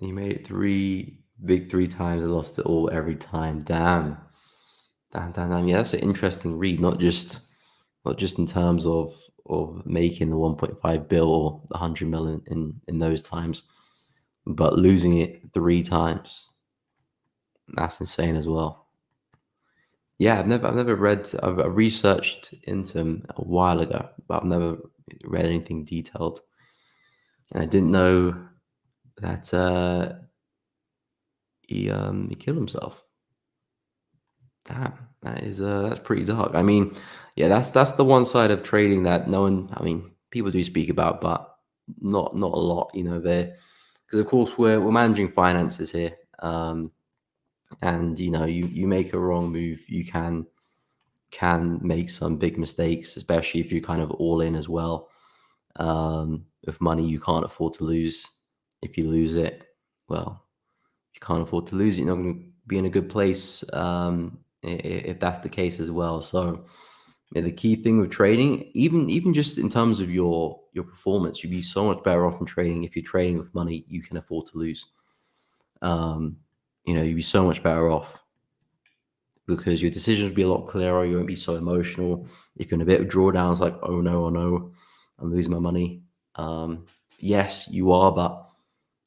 He made it 3 times and lost it all every time. Damn. Damn. Yeah, that's an interesting read. Not just in terms of making the 1.5 bill or 100 million in those times, but losing it 3 times. That's insane as well. Yeah, I've never read. I've researched into him a while ago, but I've never read anything detailed. And I didn't know that he killed himself. Damn, that's pretty dark. I mean, yeah, that's the one side of trading that no one. I mean, people do speak about, but not a lot. There, because of course we're managing finances here, and you make a wrong move, you can make some big mistakes, especially if you're kind of all in as well. With money you can't afford to lose. If you lose it, well, you can't afford to lose it. You're not going to be in a good place if that's the case as well. So yeah, the key thing with trading, even just in terms of your performance, you'd be so much better off in trading if you're trading with money you can afford to lose. You'd be so much better off because your decisions will be a lot clearer. You won't be so emotional. If you're in a bit of drawdowns, like, oh no, I'm losing my money. Yes, you are, but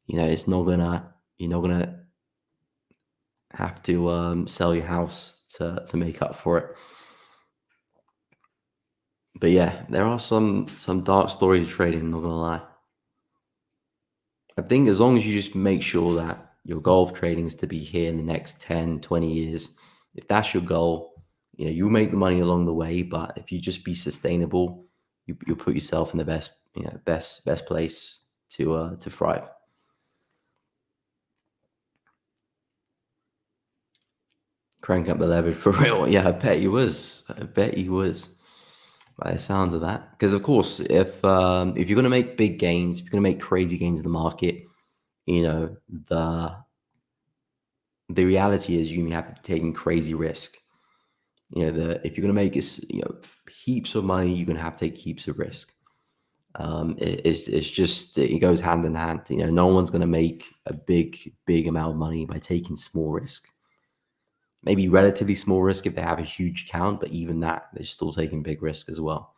it's not gonna. You're not gonna have to sell your house to make up for it. But yeah, there are some dark stories of trading. I'm not gonna lie. I think as long as you just make sure that your goal of trading is to be here in the next 10, 20 years, if that's your goal, you'll make the money along the way. But if you just be sustainable, you'll put yourself in the best place to thrive. Crank up the leverage for real. Yeah, I bet he was. I bet he was. By the sound of that, because of course, if you're gonna make big gains, if you're gonna make crazy gains in the market, you know the the reality is you have to be taking crazy risk. If you're going to make it, heaps of money, you're going to have to take heaps of risk. It's just, it goes hand in hand. No one's going to make a big amount of money by taking small risk. Maybe relatively small risk if they have a huge account, but even that, they're still taking big risk as well.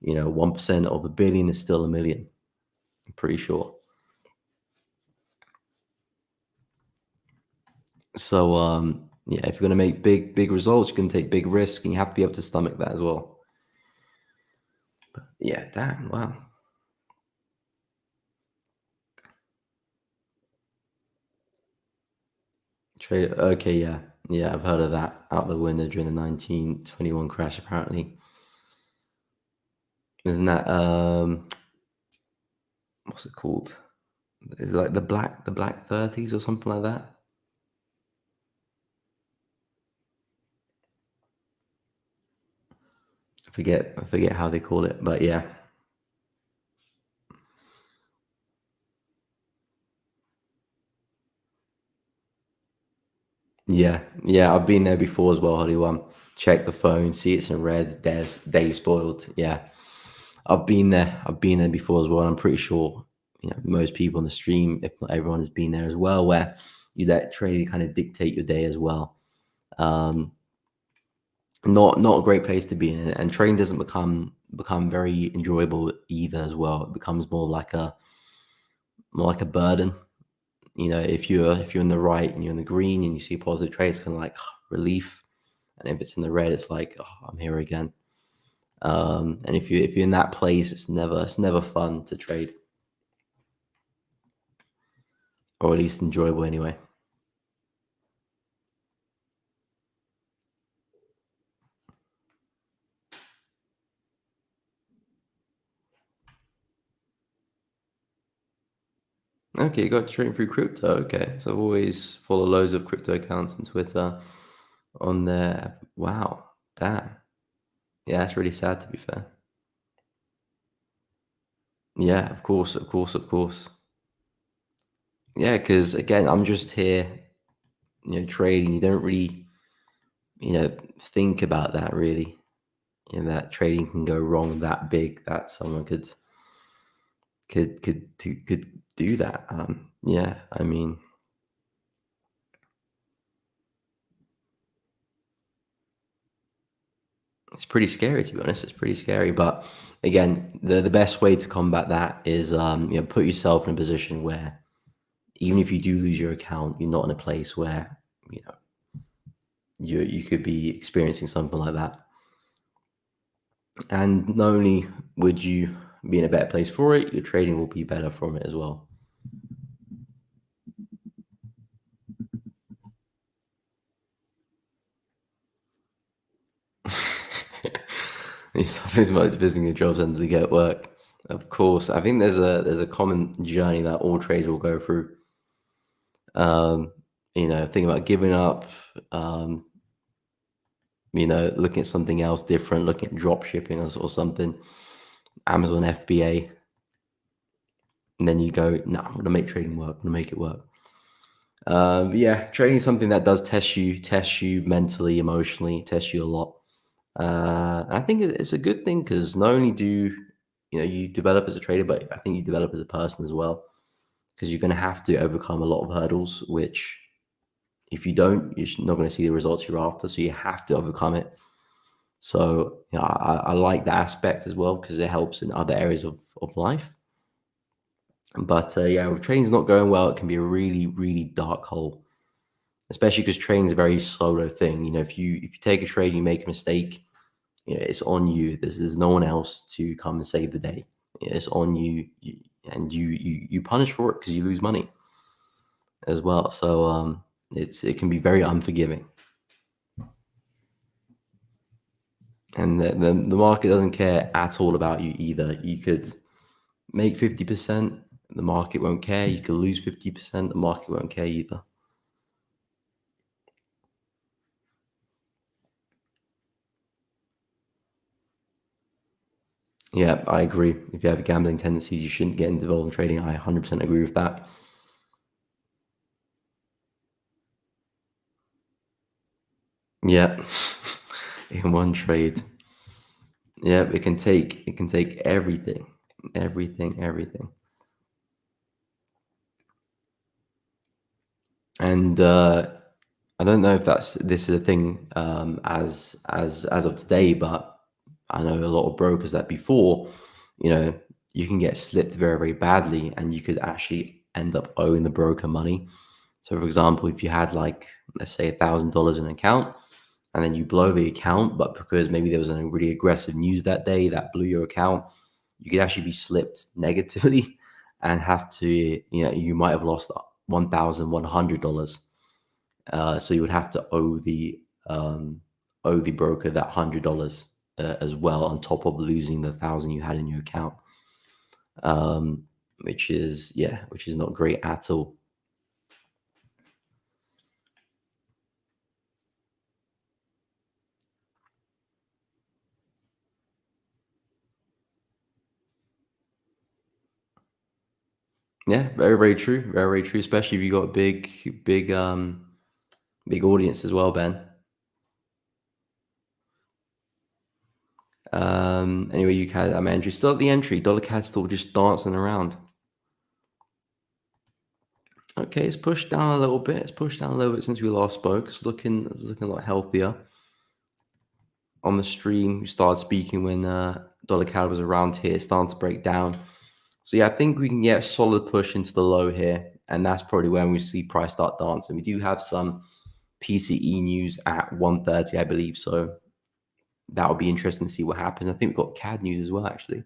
1% of a billion is still a million. I'm pretty sure. So yeah, if you're going to make big results, you can take big risk, and you have to be able to stomach that as well. But yeah, damn, wow. Trade. Okay, yeah, I've heard of that. Out the window during the 1921 crash, apparently. Isn't that what's it called? Is it like the Black 30s or something like that? I forget how they call it, but yeah. Yeah, I've been there before as well, Hollywood. Check the phone, see it's in red, day spoiled. Yeah. I've been there. I've been there before as well. I'm pretty sure, most people on the stream, if not everyone, has been there as well, where you let trading kind of dictate your day as well. Not a great place to be in, and trading doesn't become very enjoyable either as well. It becomes more like a burden. If you're in the right and you're in the green and you see positive trade, it's kind of like relief, and if it's in the red, it's like, oh, I'm here again. And if you're in that place, it's never fun to trade, or at least enjoyable anyway. Okay, you got trading through crypto. Okay, so I've always follow loads of crypto accounts on Twitter on there. Wow, damn. Yeah, that's really sad to be fair. Yeah, of course, of course, of course. Yeah, because again, I'm just here, trading. You don't really, think about that really. That trading can go wrong that big that someone could do that. Yeah, I mean, it's pretty scary to be honest. It's pretty scary, but again, the best way to combat that is put yourself in a position where even if you do lose your account, you're not in a place where you could be experiencing something like that. And not only would you be in a better place for it, your trading will be better from it as well. You stop as much visiting your job center to get work. Of course, I think there's a common journey that all traders will go through. Thinking about giving up, looking at something else different, looking at drop shipping or something, Amazon FBA, and then you go, no, I'm gonna make trading work, I'm gonna make it work. Yeah, trading is something that does test you mentally, emotionally, test you a lot. I think it's a good thing because not only do you develop as a trader, but I think you develop as a person as well. Because you're going to have to overcome a lot of hurdles, which if you don't, you're not going to see the results you're after. So you have to overcome it. So I like that aspect as well because it helps in other areas of life. But yeah, if trading's not going well, it can be a really, really dark hole, especially because trading's a very solo thing. If you take a trade, you make a mistake, it's on you. There's no one else to come and save the day. It's on you, and you punish for it because you lose money as well. So it can be very unforgiving, and the market doesn't care at all about you either. You could make 50%, the market won't care. You could lose 50%, the market won't care either. Yeah, I agree. If you have gambling tendencies, you shouldn't get involved in trading. I 100% agree with that. Yeah, in one trade. Yeah, it can take everything, everything. And I don't know if this is a thing as of today, but I know a lot of brokers that before, you know, you can get slipped very, very badly, and you could actually end up owing the broker money. So, for example, if you had like, let's say, $1,000 in an account, and then you blow the account, but because maybe there was a really aggressive news that day that blew your account, you could actually be slipped negatively and have to, you might have lost $1,100. So you would have to owe the broker that $100 as well, on top of losing the 1,000 you had in your account, um, which is not great at all. Yeah, very, very true. Very, very true. Especially if you got a big audience as well, Ben. Anyway, you can. I'm Andrew. Still at the entry. Dollar CAD still just dancing around. Okay, it's pushed down a little bit. It's pushed down a little bit since we last spoke. It's looking a lot healthier. On the stream, we started speaking when dollar CAD was around here, starting to break down. So yeah, I think we can get a solid push into the low here, and that's probably when we see price start dancing. We do have some PCE news at 1:30, I believe. So that'll be interesting to see what happens. I think we've got CAD news as well, actually.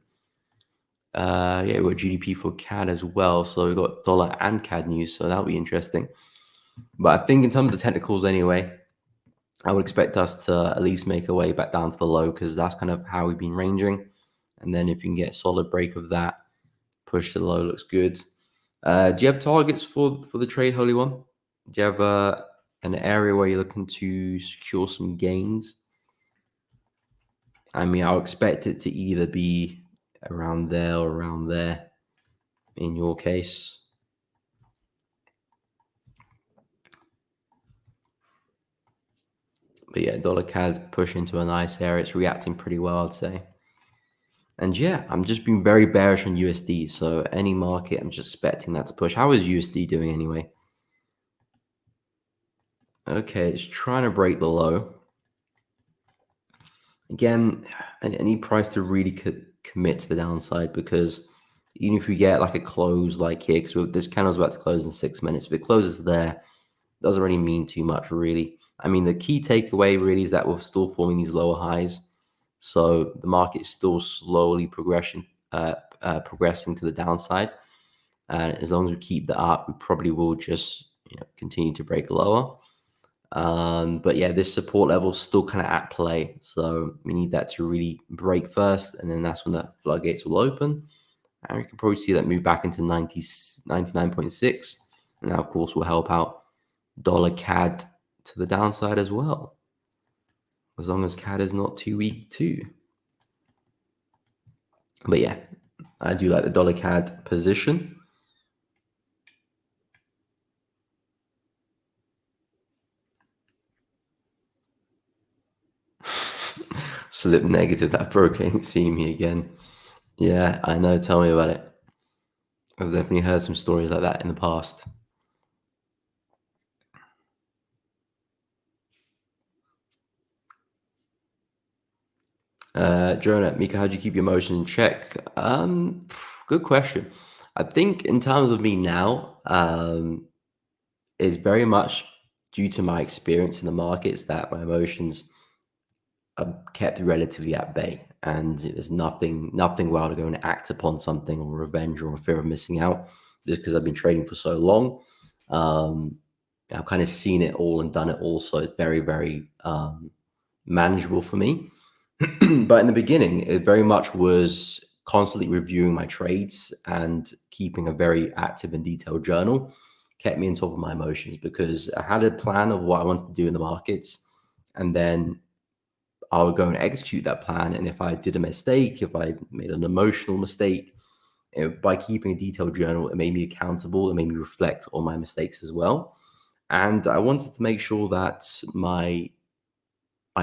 Yeah, we've got GDP for CAD as well. So we've got dollar and CAD news. So that'll be interesting. But I think in terms of the technicals anyway, I would expect us to at least make our way back down to the low because that's kind of how we've been ranging. And then if you can get a solid break of that, push to the low looks good. Do you have targets for the trade, Holy One? Do you have an area where you're looking to secure some gains? I mean, I'll expect it to either be around there or around there in your case. But yeah, dollar CAD's pushing into a nice area. It's reacting pretty well, I'd say. And yeah, I'm just being very bearish on USD. So any market, I'm just expecting that to push. How is USD doing anyway? Okay, it's trying to break the low. Again, I need price to really commit to the downside, because even if we get like a close like here, because this candle's about to close in 6 minutes, if it closes there, doesn't really mean too much, really. I mean, the key takeaway really is that we're still forming these lower highs. So the market is still slowly progressing to the downside. And as long as we keep that up, we probably will just continue to break lower. But yeah, this support level is still kind of at play. So we need that to really break first, and then that's when the floodgates will open. And we can probably see that move back into 99.6. And that, of course, will help out dollar CAD to the downside as well, as long as CAD is not too weak too. But yeah, I do like the dollar CAD position. Slip negative. That broker ain't seeing me again. Yeah, I know. Tell me about it. I've definitely heard some stories like that in the past. Jonah, Mika, how do you keep your emotions in check? Good question. I think in terms of me now, it's very much due to my experience in the markets that my emotions are kept relatively at bay, and there's nothing wild to go and act upon something or revenge or fear of missing out, just because I've been trading for so long. I've kind of seen it all and done it all, so it's very manageable for me. But in the beginning, it very much was constantly reviewing my trades and keeping a very active and detailed journal kept me on top of my emotions, because I had a plan of what I wanted to do in the markets, and then I would go and execute that plan. And if I did a mistake, if I made an emotional mistake, by keeping a detailed journal, it made me accountable. It made me reflect on my mistakes as well. And I wanted to make sure that my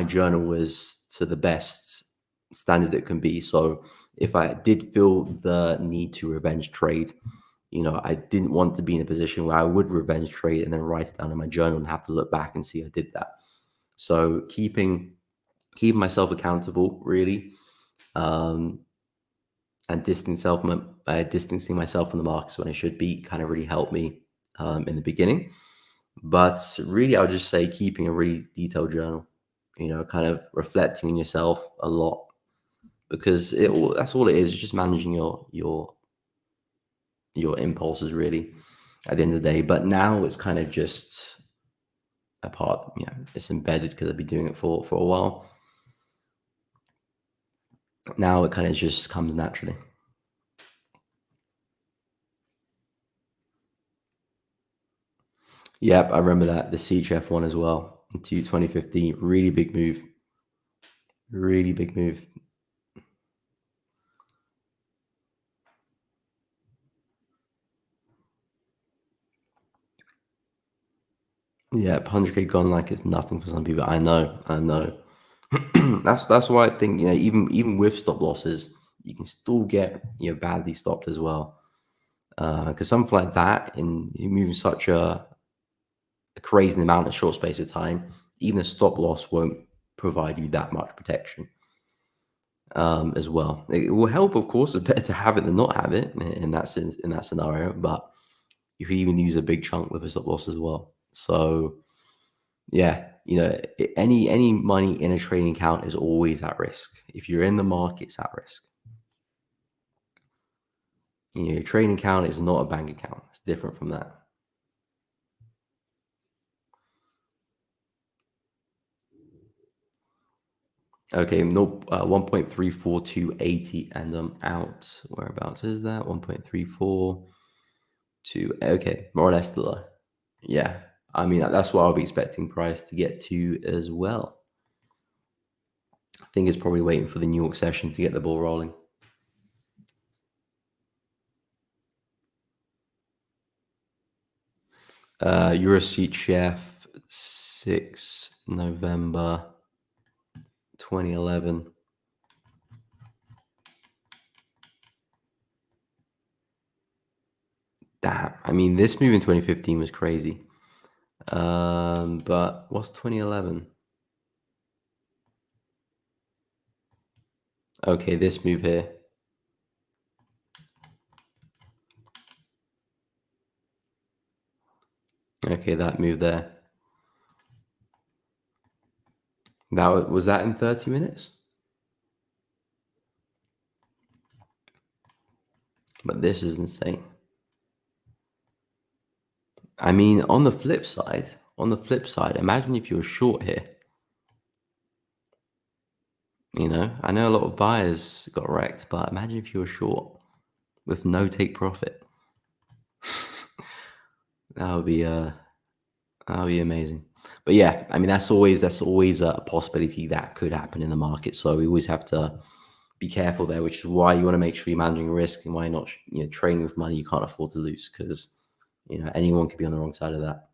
journal was to the best standard it can be. So if I did feel the need to revenge trade, I didn't want to be in a position where I would revenge trade and then write it down in my journal and have to look back and see I did that. So keeping myself accountable, really, and distancing myself from the markets when I should be, kind of really helped me in the beginning. But really, I would just say keeping a really detailed journal, kind of reflecting on yourself a lot, because that's all it is. It's just managing your impulses, really, at the end of the day. But now it's kind of just a part, it's embedded because I've been doing it for a while. Now it kind of just comes naturally. Yep, I remember that, the CHF one as well, in 2015. Really big move. Really big move. Yeah, 100K gone like it's nothing for some people. I know. That's why I think, even with stop losses, you can still get badly stopped as well. Because something like that, in you moving such a crazy amount in a short space of time, even a stop loss won't provide you that much protection. As well, it will help, of course. It's better to have it than not have it in that sense, in that scenario. But you could even use a big chunk with a stop loss as well. So yeah, any money in a trading account is always at risk. If you're in the market, it's at risk. Your trading account is not a bank account. It's different from that. Okay, no, 1.34280, and I'm out. Whereabouts is that? 1.342. Okay, more or less the low. Yeah, I mean, that's what I'll be expecting price to get to as well. I think it's probably waiting for the New York session to get the ball rolling. Euroseat Chef, 6 November 2011. Damn, I mean, this move in 2015 was crazy. But what's 2011? Okay, this move here. Okay, that move there. Was that in 30 minutes? But this is insane. I mean, on the flip side, imagine if you were short here. I know a lot of buyers got wrecked, but imagine if you were short with no take profit. That would be amazing. But yeah, I mean, that's always a possibility that could happen in the market. So we always have to be careful there, which is why you want to make sure you're managing risk, and why not trading with money you can't afford to lose, because anyone could be on the wrong side of that.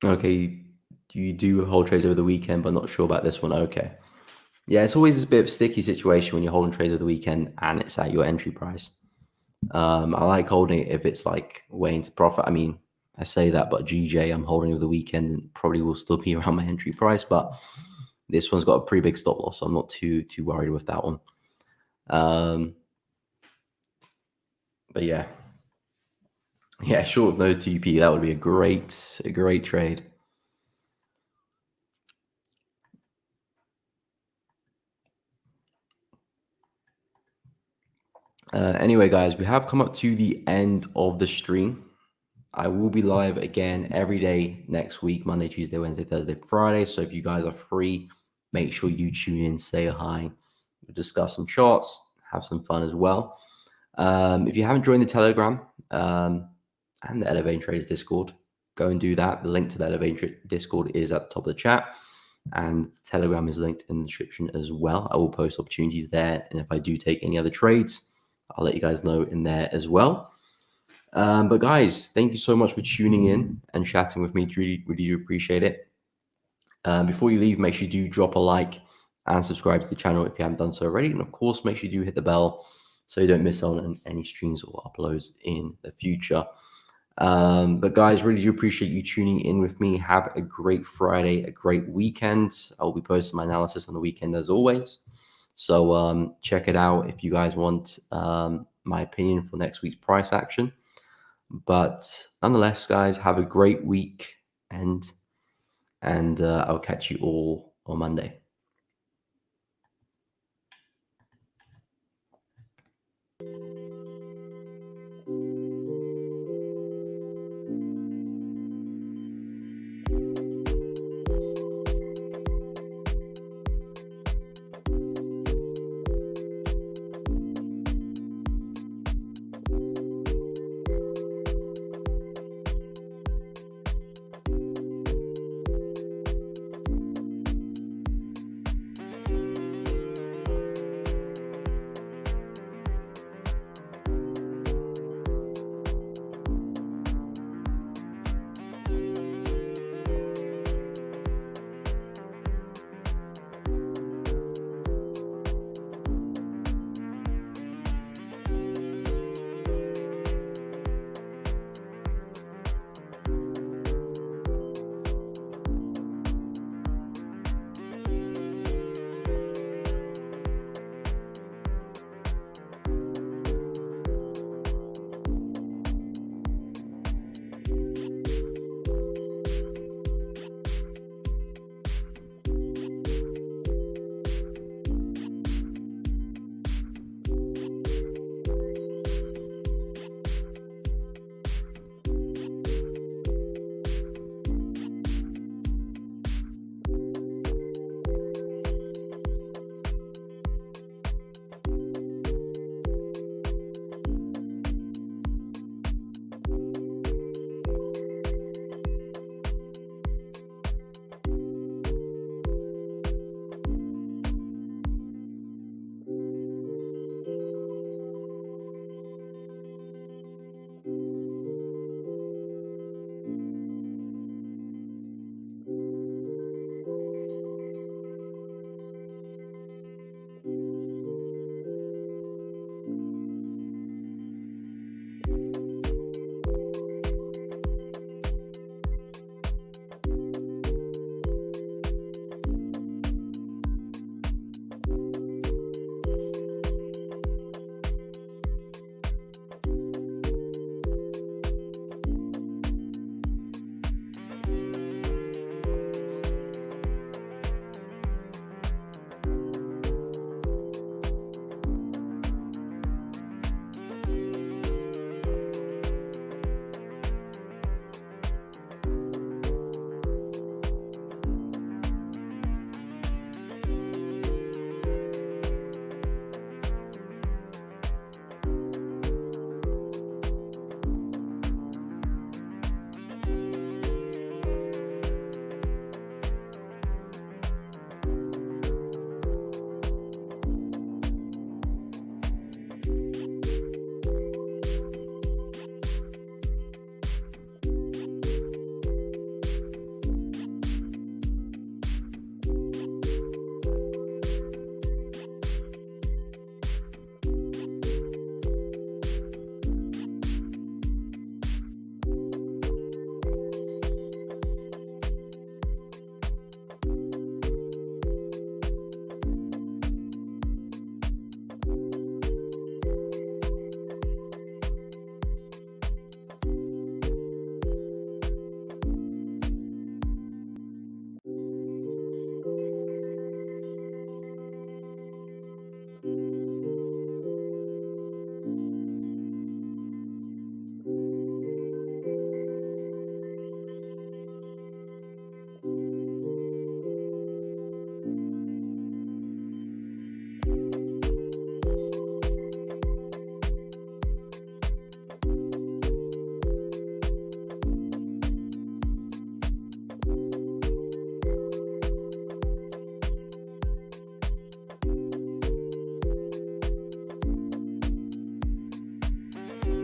Okay, you do hold trades over the weekend, but not sure about this one. Okay. Yeah, it's always a bit of a sticky situation when you're holding trades over the weekend and it's at your entry price. I like holding it if it's like way into profit. I mean, I say that, but GJ, I'm holding over the weekend and probably will still be around my entry price. But this one's got a pretty big stop loss, so I'm not too worried with that one. But yeah, short of no TP, that would be a great trade. Anyway, guys, we have come up to the end of the stream. I will be live again every day next week, Monday, Tuesday, Wednesday, Thursday, Friday. So if you guys are free, make sure you tune in, say hi, we'll discuss some charts, have some fun as well. If you haven't joined the Telegram and the Elevating Traders Discord, go and do that. The link to the Elevating Discord is at the top of the chat, and Telegram is linked in the description as well. I will post opportunities there, and if I do take any other trades, I'll let you guys know in there as well. But guys, thank you so much for tuning in and chatting with me. Really do appreciate it. Before you leave, make sure you do drop a like and subscribe to the channel if you haven't done so already. And of course, make sure you do hit the bell so you don't miss out on any streams or uploads in the future. But guys, really do appreciate you tuning in with me. Have a great Friday, a great weekend. I'll be posting my analysis on the weekend as always. So check it out if you guys want my opinion for next week's price action. But nonetheless, guys, have a great week, and I'll catch you all on Monday.